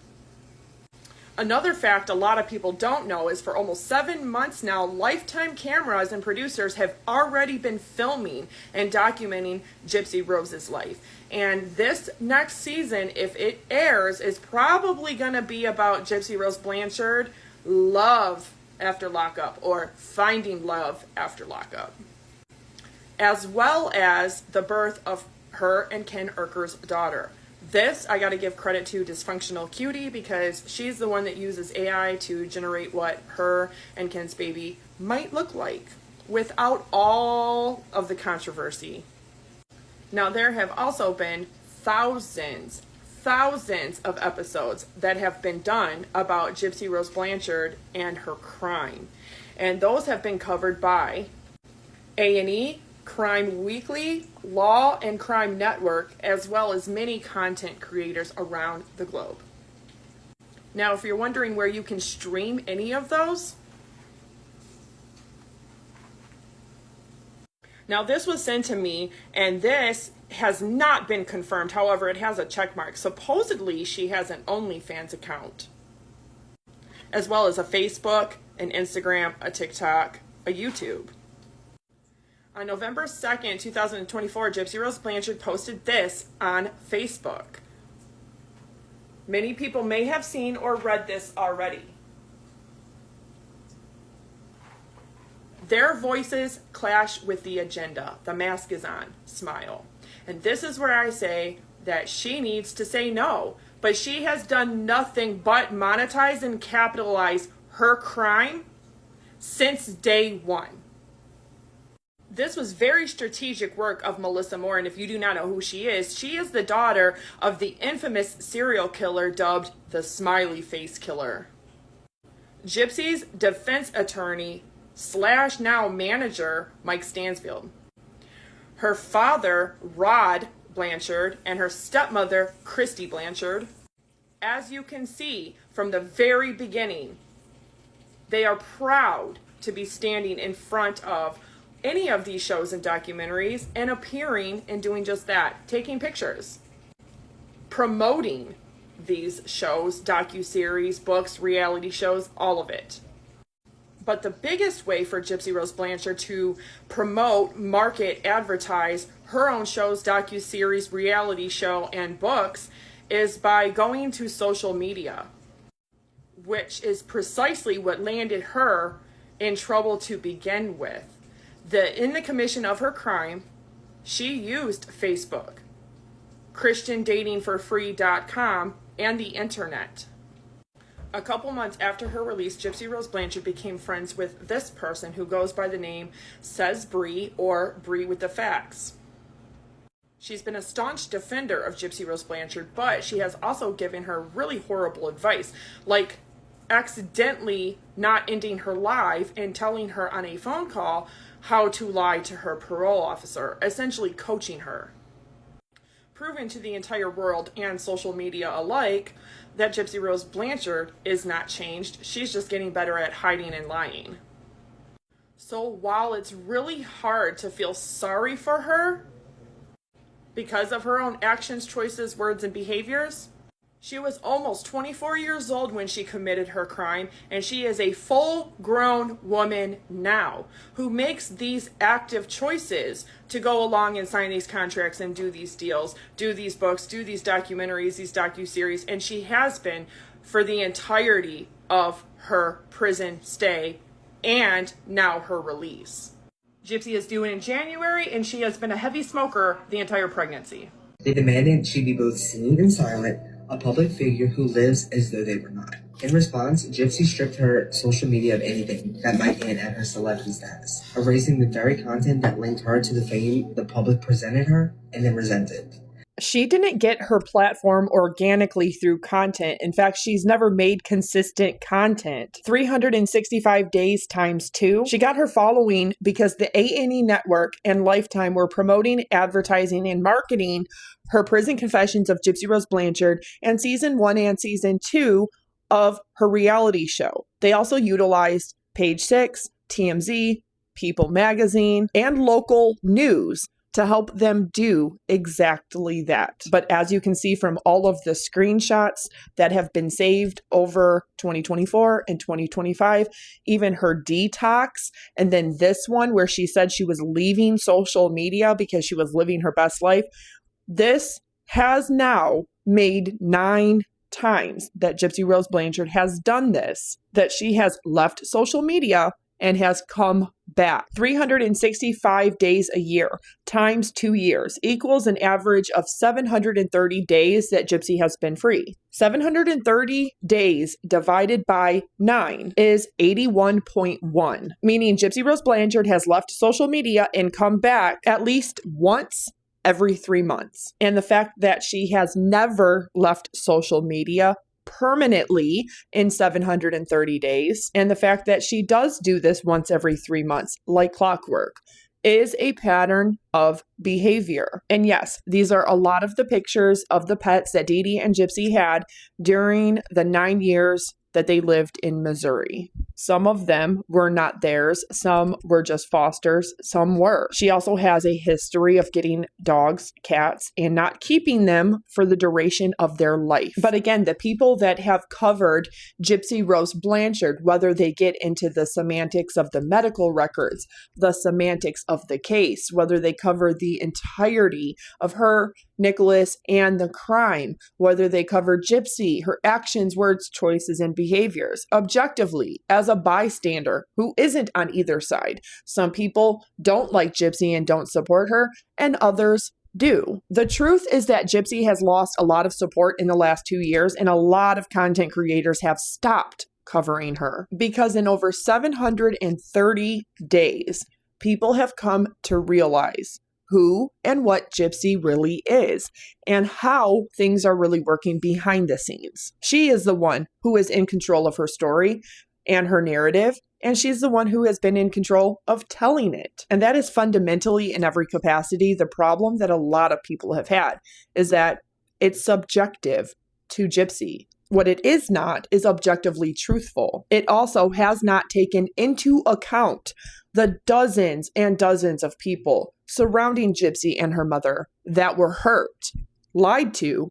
Another fact a lot of people don't know is for almost 7 months now, Lifetime cameras and producers have already been filming and documenting Gypsy Rose's life. And this next season, if it airs, is probably going to be about Gypsy Rose Blanchard, love after lockup, or finding love after lockup. as well as the birth of her and Ken Urker's daughter. This, I got to give credit to Dysfunctional Cutie, because she's the one that uses AI to generate what her and Ken's baby might look like without all of the controversy. Now, there have also been thousands of episodes that have been done about Gypsy Rose Blanchard and her crime. And those have been covered by A&E, Crime Weekly, Law and Crime Network, as well as many content creators around the globe. Now, if you're wondering where you can stream any of those, now this was sent to me, and this has not been confirmed. However, it has a check mark. Supposedly, she has an OnlyFans account, as well as a Facebook, an Instagram, a TikTok, a YouTube. On November 2nd, 2024, Gypsy Rose Blanchard posted this on Facebook. Many people may have seen or read this already. Their voices clash with the agenda. The mask is on. Smile. And this is where I say that she needs to say no. But she has done nothing but monetize and capitalize her crime since day one. This was very strategic work of Melissa Moore, and if you do not know who she is the daughter of the infamous serial killer dubbed the Smiley Face Killer. Gypsy's defense attorney / now manager, Mike Stansfield. Her father, Rod Blanchard, and her stepmother, Christy Blanchard. As you can see from the very beginning, they are proud to be standing in front of any of these shows and documentaries and appearing and doing just that, taking pictures, promoting these shows, docuseries, books, reality shows, all of it. But the biggest way for Gypsy Rose Blanchard to promote, market, advertise her own shows, docuseries, reality show, and books is by going to social media, which is precisely what landed her in trouble to begin with. In the commission of her crime, she used Facebook, ChristianDatingForFree.com, and the internet. A couple months after her release, Gypsy Rose Blanchard became friends with this person who goes by the name Says Bree, or Bree with the Facts. She's been a staunch defender of Gypsy Rose Blanchard, but she has also given her really horrible advice, like accidentally not ending her live and telling her on a phone call how to lie to her parole officer, essentially coaching her. Proving to the entire world and social media alike that Gypsy Rose Blanchard is not changed, she's just getting better at hiding and lying. So while it's really hard to feel sorry for her because of her own actions, choices, words, and behaviors, she was almost 24 years old when she committed her crime, and she is a full-grown woman now who makes these active choices to go along and sign these contracts and do these deals, do these books, do these documentaries, these docuseries, and she has been for the entirety of her prison stay and now her release. Gypsy is due in January, and she has been a heavy smoker the entire pregnancy. They demanded she be both seen and silent, a public figure who lives as though they were not. In response, Gypsy stripped her social media of anything that might hint at her celebrity status, erasing the very content that linked her to the fame the public presented her and then resented. She didn't get her platform organically through content. In fact, she's never made consistent content. 365 days times 2. She got her following because the A&E Network and Lifetime were promoting, advertising, and marketing her Prison Confessions of Gypsy Rose Blanchard and Season 1 and Season 2 of her reality show. They also utilized Page 6, TMZ, People Magazine, and local news to help them do exactly that. But as you can see from all of the screenshots that have been saved over 2024 and 2025, even her detox, and then this one where she said she was leaving social media because she was living her best life, this has now made 9 times that Gypsy Rose Blanchard has done this, that she has left social media and has come back. 365 days a year times 2 years equals an average of 730 days that Gypsy has been free. 730 days divided by 9 is 81.1, meaning Gypsy Rose Blanchard has left social media and come back at least once every 3 months. And the fact that she has never left social media permanently in 730 days, and the fact that she does do this once every 3 months, like clockwork, is a pattern of behavior. And yes, these are a lot of the pictures of the pets that Dee Dee and Gypsy had during the 9 years that they lived in Missouri. Some of them were not theirs. Some were just fosters. Some were. She also has a history of getting dogs, cats, and not keeping them for the duration of their life. But again, the people that have covered Gypsy Rose Blanchard, whether they get into the semantics of the medical records, the semantics of the case, whether they cover the entirety of her, Nicholas, and the crime, whether they cover Gypsy, her actions, words, choices, and behaviors, objectively, as a bystander who isn't on either side. Some people don't like Gypsy and don't support her, and others do. The truth is that Gypsy has lost a lot of support in the last 2 years, and a lot of content creators have stopped covering her because in over 730 days, people have come to realize who and what Gypsy really is and how things are really working behind the scenes. She is the one who is in control of her story and her narrative, and she's the one who has been in control of telling it. And that is fundamentally, in every capacity, the problem that a lot of people have had, is that it's subjective to Gypsy. What it is not is objectively truthful. It also has not taken into account the dozens and dozens of people surrounding Gypsy and her mother that were hurt, lied to,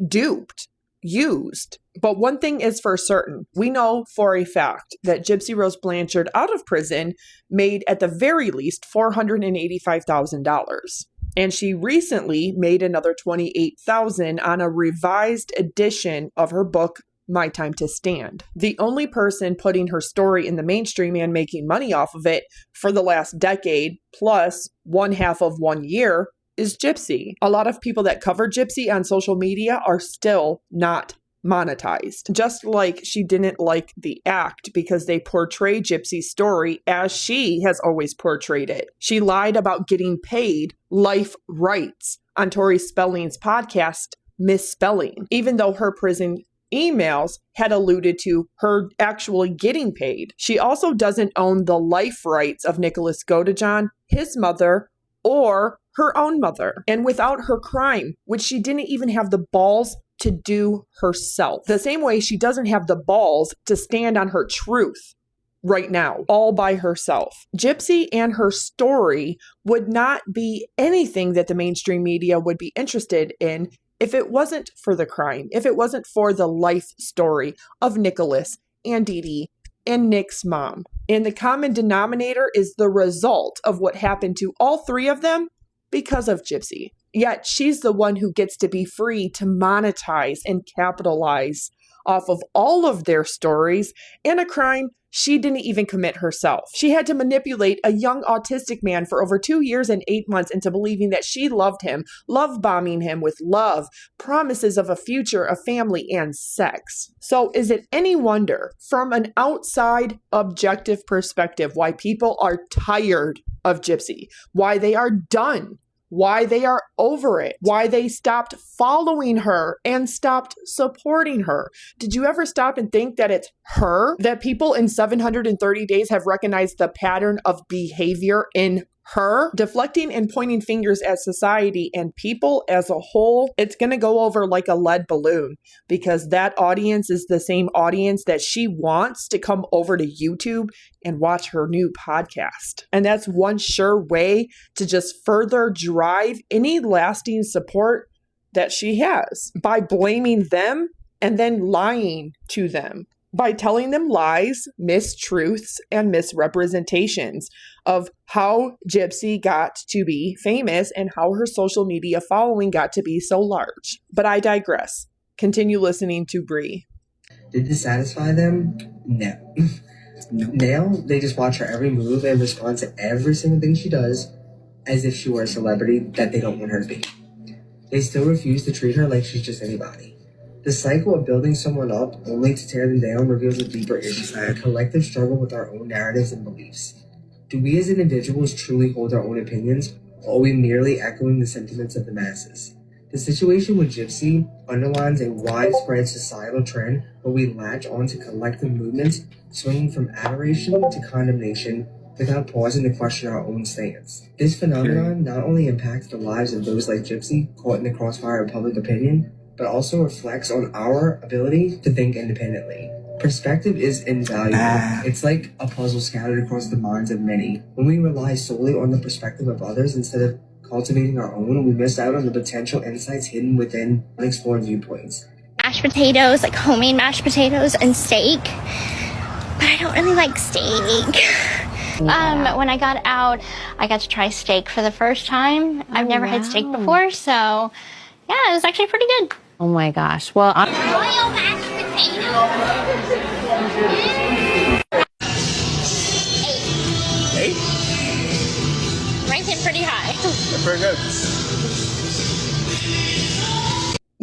duped, used. But one thing is for certain. We know for a fact that Gypsy Rose Blanchard out of prison made at the very least $485,000. And she recently made another $28,000 on a revised edition of her book, My Time to Stand. The only person putting her story in the mainstream and making money off of it for the last decade plus 1/2 of 1 year is Gypsy. A lot of people that cover Gypsy on social media are still not monetized. Just like she didn't like the act because they portray Gypsy's story as she has always portrayed it. She lied about getting paid life rights on Tori Spelling's podcast, Misspelling, even though her prison emails had alluded to her actually getting paid. She also doesn't own the life rights of Nicholas Godejohn, his mother, or her own mother. And without her crime, which she didn't even have the balls to do herself. The same way she doesn't have the balls to stand on her truth right now, all by herself. Gypsy and her story would not be anything that the mainstream media would be interested in if it wasn't for the crime, if it wasn't for the life story of Nicholas and Dee Dee and Nick's mom. And the common denominator is the result of what happened to all three of them because of Gypsy. Yet she's the one who gets to be free to monetize and capitalize off of all of their stories and a crime she didn't even commit herself. She had to manipulate a young autistic man for over 2 years and 8 months into believing that she loved him, love bombing him with love, promises of a future, a family, and sex. So is it any wonder, from an outside objective perspective, why people are tired of Gypsy, why they are done, why they are over it, why they stopped following her and stopped supporting her? Did you ever stop and think that it's her, that people in 730 days have recognized the pattern of behavior in her? Deflecting and pointing fingers at society and people as a whole, it's going to go over like a lead balloon, because that audience is the same audience that she wants to come over to YouTube and watch her new podcast. And that's one sure way to just further drive any lasting support that she has, by blaming them and then lying to them, by telling them lies, mistruths, and misrepresentations of how Gypsy got to be famous and how her social media following got to be so large. But I digress. Continue listening to Bree. Did this satisfy them? No. Now, they just watch her every move and respond to every single thing she does as if she were a celebrity that they don't want her to be. They still refuse to treat her like she's just anybody. The cycle of building someone up only to tear them down reveals a deeper issue, a collective struggle with our own narratives and beliefs. Do we as individuals truly hold our own opinions, or are we merely echoing the sentiments of the masses? The situation with Gypsy underlines a widespread societal trend where we latch onto collective movements, swinging from adoration to condemnation without pausing to question our own stance. This phenomenon not only impacts the lives of those like Gypsy caught in the crossfire of public opinion, but also reflects on our ability to think independently. Perspective is invaluable. It's like a puzzle scattered across the minds of many. When we rely solely on the perspective of others instead of cultivating our own, we miss out on the potential insights hidden within unexplored viewpoints. Mashed potatoes, like homemade mashed potatoes and steak. But I don't really like steak. When I got out, I got to try steak for the first time. I've never had steak before, so yeah, it was actually pretty good. Oh my gosh. Well, Royal mashed potatoes. 8. Ranked it pretty high. Very good.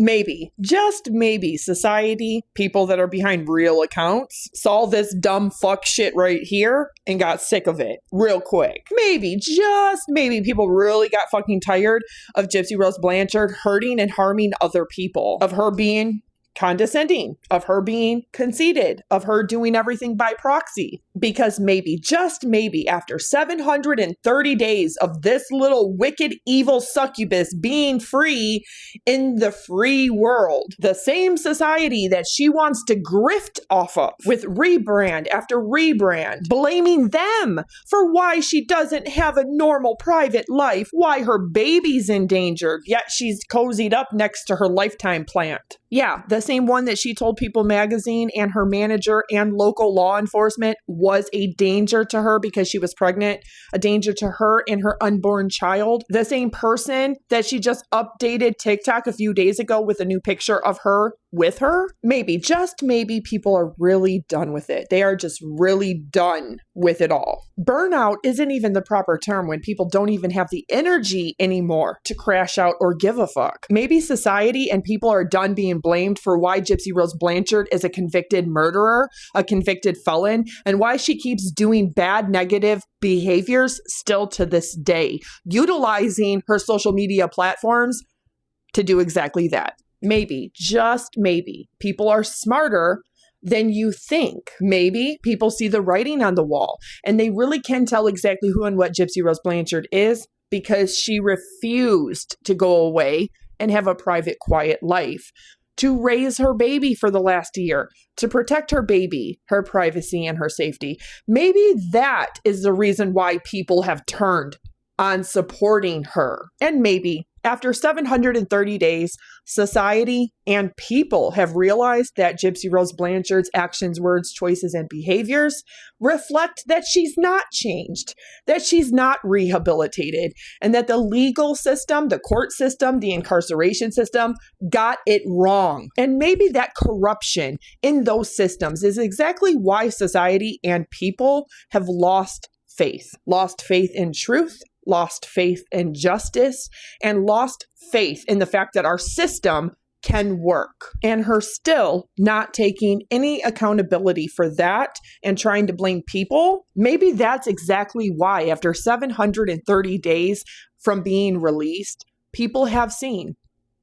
Maybe, just maybe, society, people that are behind real accounts, saw this dumb fuck shit right here and got sick of it real quick. Maybe, just maybe, people really got fucking tired of Gypsy Rose Blanchard hurting and harming other people, of her being condescending, of her being conceited, of her doing everything by proxy. Because maybe, just maybe, after 730 days of this little wicked, evil succubus being free in the free world, the same society that she wants to grift off of with rebrand after rebrand, blaming them for why she doesn't have a normal private life, why her baby's endangered, yet she's cozied up next to her Lifetime plant. Yeah, the same one that she told People magazine and her manager and local law enforcement was a danger to her because she was pregnant, a danger to her and her unborn child. The same person that she just updated TikTok a few days ago with a new picture of her with her. Maybe, just maybe, people are really done with it. They are just really done with it all. Burnout isn't even the proper term when people don't even have the energy anymore to crash out or give a fuck. Maybe society and people are done being blamed for why Gypsy Rose Blanchard is a convicted murderer, a convicted felon, and why she keeps doing bad, negative behaviors still to this day, utilizing her social media platforms to do exactly that. Maybe, just maybe, people are smarter than you think. Maybe people see the writing on the wall and they really can tell exactly who and what Gypsy Rose Blanchard is because she refused to go away and have a private, quiet life, to raise her baby for the last year, to protect her baby, her privacy, and her safety. Maybe that is the reason why people have turned on supporting her. And maybe after 730 days, society and people have realized that Gypsy Rose Blanchard's actions, words, choices, and behaviors reflect that she's not changed, that she's not rehabilitated, and that the legal system, the court system, the incarceration system got it wrong. And maybe that corruption in those systems is exactly why society and people have lost faith in truth, lost faith in justice, and lost faith in the fact that our system can work. And her still not taking any accountability for that and trying to blame people. Maybe that's exactly why after 730 days from being released, people have seen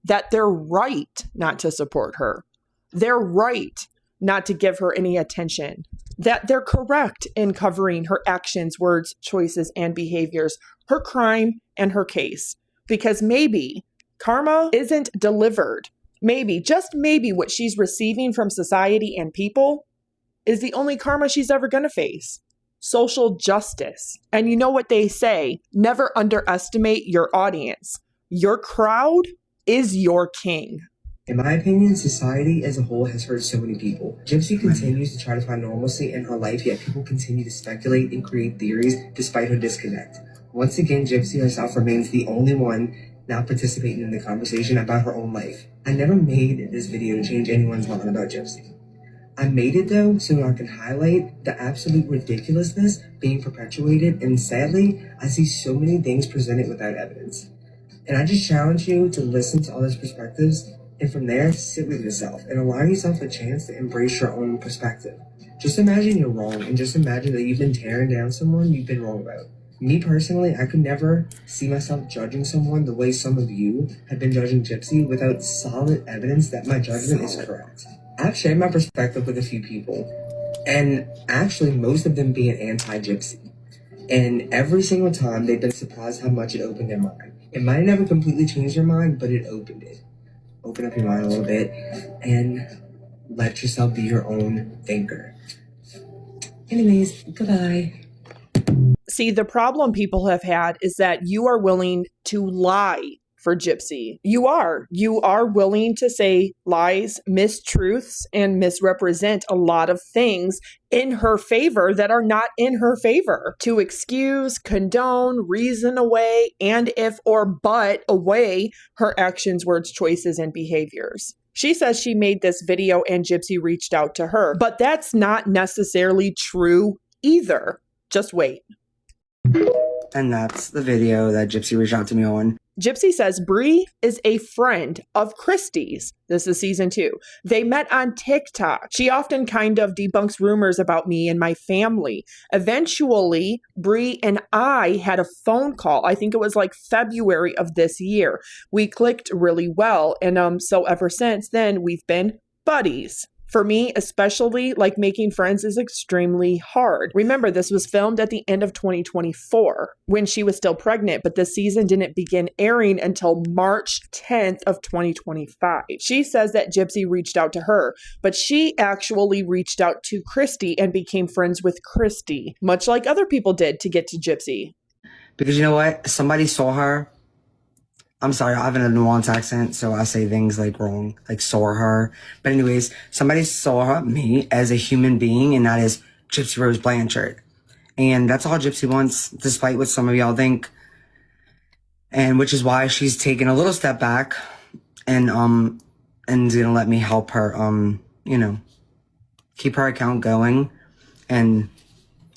that they're right not to support her. They're right not to give her any attention. That they're correct in covering her actions, words, choices, and behaviors, her crime and her case. Because maybe karma isn't delivered. Maybe, just maybe, what she's receiving from society and people is the only karma she's ever going to face. Social justice. And you know what they say, never underestimate your audience. Your crowd is your king. In my opinion, society as a whole has hurt so many people. Gypsy continues to try to find normalcy in her life, yet people continue to speculate and create theories despite her disconnect. Once again, Gypsy herself remains the only one not participating in the conversation about her own life. I never made this video to change anyone's mind about Gypsy. I made it though so I can highlight the absolute ridiculousness being perpetuated, and sadly, I see so many things presented without evidence. And I just challenge you to listen to others' perspectives, and from there, sit with yourself and allow yourself a chance to embrace your own perspective. Just imagine you're wrong, and just imagine that you've been tearing down someone you've been wrong about. Me personally, I could never see myself judging someone the way some of you have been judging Gypsy without solid evidence that my judgment is correct. I've shared my perspective with a few people, and actually most of them being anti-Gypsy. And every single time they've been surprised how much it opened their mind. It might have never completely changed their mind, but it opened it. Open up your mind a little bit and let yourself be your own thinker. Anyways, goodbye. See, the problem people have had is that you are willing to lie for Gypsy. You are willing to say lies, mistruths, and misrepresent a lot of things in her favor that are not in her favor, to excuse, condone, reason away, and if or but away her actions, words, choices, and behaviors. She says she made this video and Gypsy reached out to her, but that's not necessarily true either. Just wait. And that's the video that Gypsy reached out to me on. Gypsy says Bree is a friend of Christy's. This is season 2. They met on TikTok. She often kind of debunks rumors about me and my family. Eventually, Bree and I had a phone call. I think it was like February of this year. We clicked really well. And so ever since then, we've been buddies. For me, especially, like, making friends is extremely hard. Remember, this was filmed at the end of 2024 when she was still pregnant, but the season didn't begin airing until March 10th of 2025. She says that Gypsy reached out to her, but she actually reached out to Christy and became friends with Christy, much like other people did to get to Gypsy. Because you know what? Somebody saw her. I'm sorry, I have a nuanced accent, so I say things like wrong, like saw her. But anyways, somebody saw me as a human being and not as Gypsy Rose Blanchard. And that's all Gypsy wants, despite what some of y'all think. And which is why she's taken a little step back and gonna let me help her, you know, keep her account going and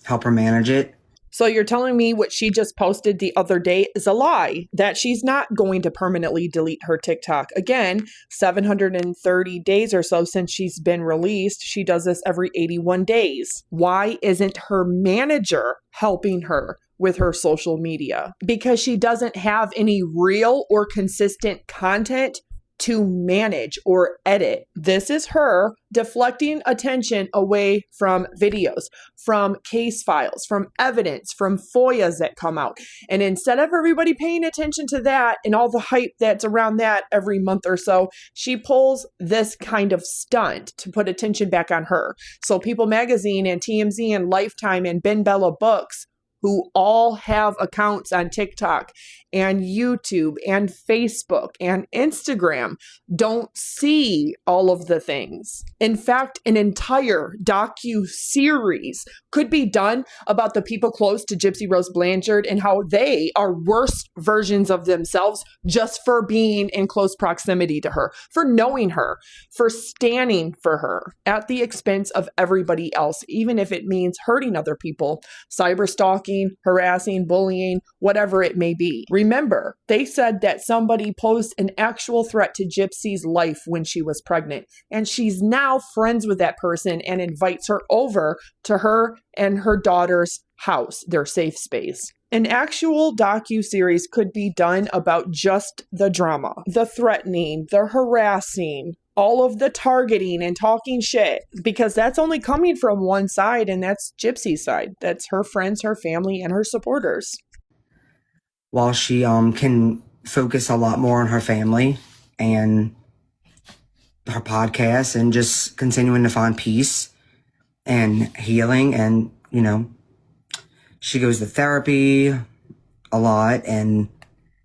help her manage it. So you're telling me what she just posted the other day is a lie, that she's not going to permanently delete her TikTok. Again, 730 days or so since she's been released. She does this every 81 days. Why isn't her manager helping her with her social media? Because she doesn't have any real or consistent content to manage or edit. This is her deflecting attention away from videos, from case files, from evidence, from FOIAs that come out. And instead of everybody paying attention to that and all the hype that's around that every month or so, she pulls this kind of stunt to put attention back on her. So People Magazine and TMZ and Lifetime and Ben Bella Books, who all have accounts on TikTok and YouTube and Facebook and Instagram, don't see all of the things. In fact, an entire docu-series could be done about the people close to Gypsy Rose Blanchard and how they are worse versions of themselves just for being in close proximity to her, for knowing her, for standing for her at the expense of everybody else, even if it means hurting other people, cyber stalking, harassing, bullying, whatever it may be. Remember, they said that somebody posed an actual threat to Gypsy's life when she was pregnant, and she's now friends with that person and invites her over to her and her daughter's house, their safe space. An actual docu-series could be done about just the drama, the threatening, the harassing, all of the targeting and talking shit, because that's only coming from one side, and that's Gypsy's side. That's her friends, her family, and her supporters. While she can focus a lot more on her family and her podcast and just continuing to find peace and healing, and, you know, she goes to therapy a lot, and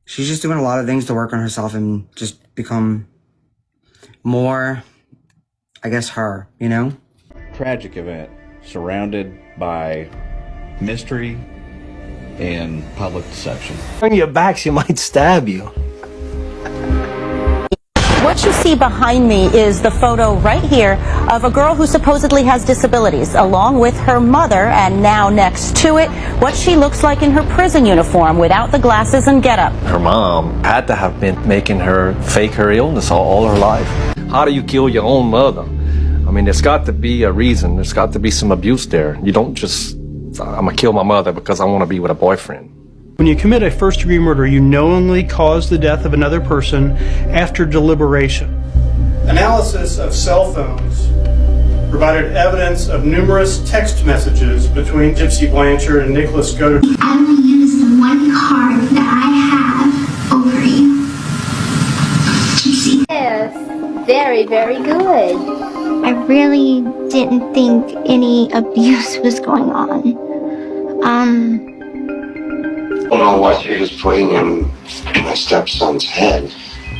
she's just doing a lot of things to work on herself and just become more, I guess, her, you know? Tragic event surrounded by mystery and public deception. Turn your back, she might stab you. What you see behind me is the photo right here of a girl who supposedly has disabilities, along with her mother, and now next to it, what she looks like in her prison uniform without the glasses and getup. Her mom had to have been making her fake her illness all her life. How do you kill your own mother? I mean, there's got to be a reason. There's got to be some abuse there. You don't just, I'm gonna kill my mother because I want to be with a boyfriend. When you commit a first-degree murder, you knowingly cause the death of another person after deliberation. Analysis of cell phones provided evidence of numerous text messages between Gypsy Blanchard and Nicholas Goder. I will use the one card that I have over you. Gypsy. Yes, very, very good. I really didn't think any abuse was going on. I don't know what he was putting in my stepson's head.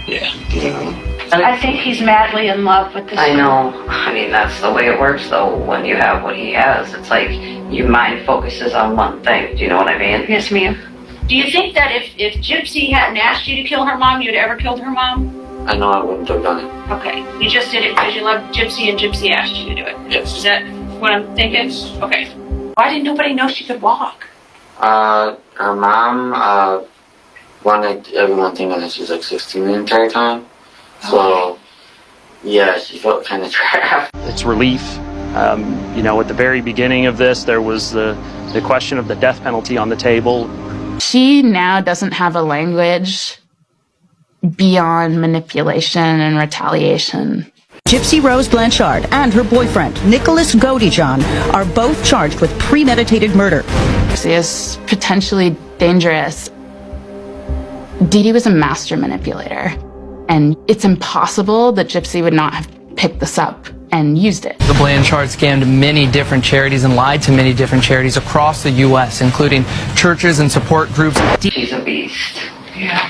Yeah. You know? I think he's madly in love with this. I know. I mean, that's the way it works, though. When you have what he has, it's like your mind focuses on one thing. Do you know what I mean? Yes, ma'am. Do you think that if Gypsy hadn't asked you to kill her mom, you'd ever killed her mom? I know I wouldn't have done it. Okay. You just did it because you loved Gypsy and Gypsy asked you to do it. Yes. Is that what I'm thinking? Okay. Why didn't nobody know she could walk? Her mom wanted everyone thinking that she's like 16 the entire time. So, yeah, she felt kind of trapped. It's relief. You know, at the very beginning of this, there was the question of the death penalty on the table. She now doesn't have a language beyond manipulation and retaliation. Gypsy Rose Blanchard and her boyfriend, Nicholas Godejohn, are both charged with premeditated murder. She is potentially dangerous. Dee Dee was a master manipulator, and it's impossible that Gypsy would not have picked this up and used it. The Blanchard scammed many different charities and lied to many different charities across the U.S., including churches and support groups. She's a beast. Yeah.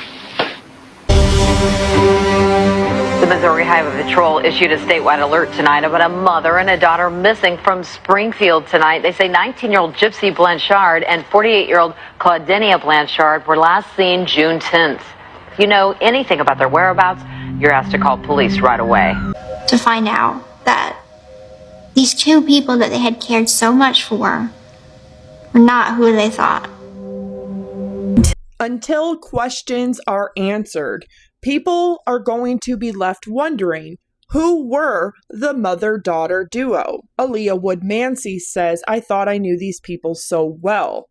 The Missouri Highway Patrol issued a statewide alert tonight about a mother and a daughter missing from Springfield tonight. They say 19-year-old Gypsy Blanchard and 48-year-old Claudinia Blanchard were last seen June 10th. If you know anything about their whereabouts, you're asked to call police right away. To find out that these two people that they had cared so much for were not who they thought. Until questions are answered, people are going to be left wondering, who were the mother-daughter duo? Aaliyah Wood-Mancy says, I thought I knew these people so well.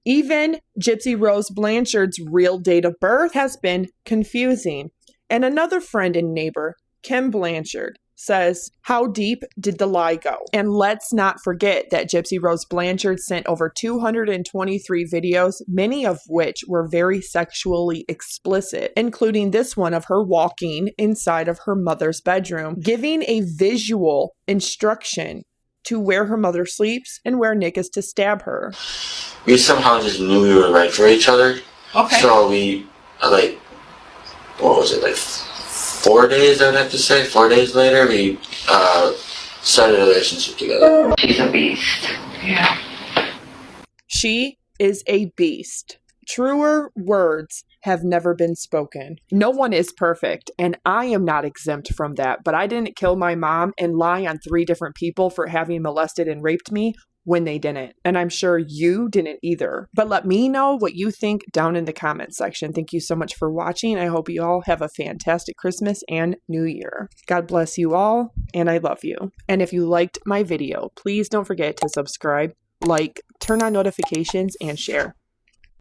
Even Gypsy Rose Blanchard's real date of birth has been confusing. And another friend and neighbor, Kim Blanchard, says, how deep did the lie go? And let's not forget that Gypsy Rose Blanchard sent over 223 videos, many of which were very sexually explicit, including this one of her walking inside of her mother's bedroom, giving a visual instruction to where her mother sleeps and where Nick is to stab her. We somehow just knew we were right for each other. Okay. So we, like, what was it, like 4 days, I would have to say. 4 days later, we started a relationship together. She's a beast. Yeah. She is a beast. Truer words have never been spoken. No one is perfect, and I am not exempt from that, but I didn't kill my mom and lie on 3 different people for having molested and raped me when they didn't. And I'm sure you didn't either. But let me know what you think down in the comments section. Thank you so much for watching. I hope you all have a fantastic Christmas and New Year. God bless you all, and I love you. And if you liked my video, please don't forget to subscribe, like, turn on notifications, and share.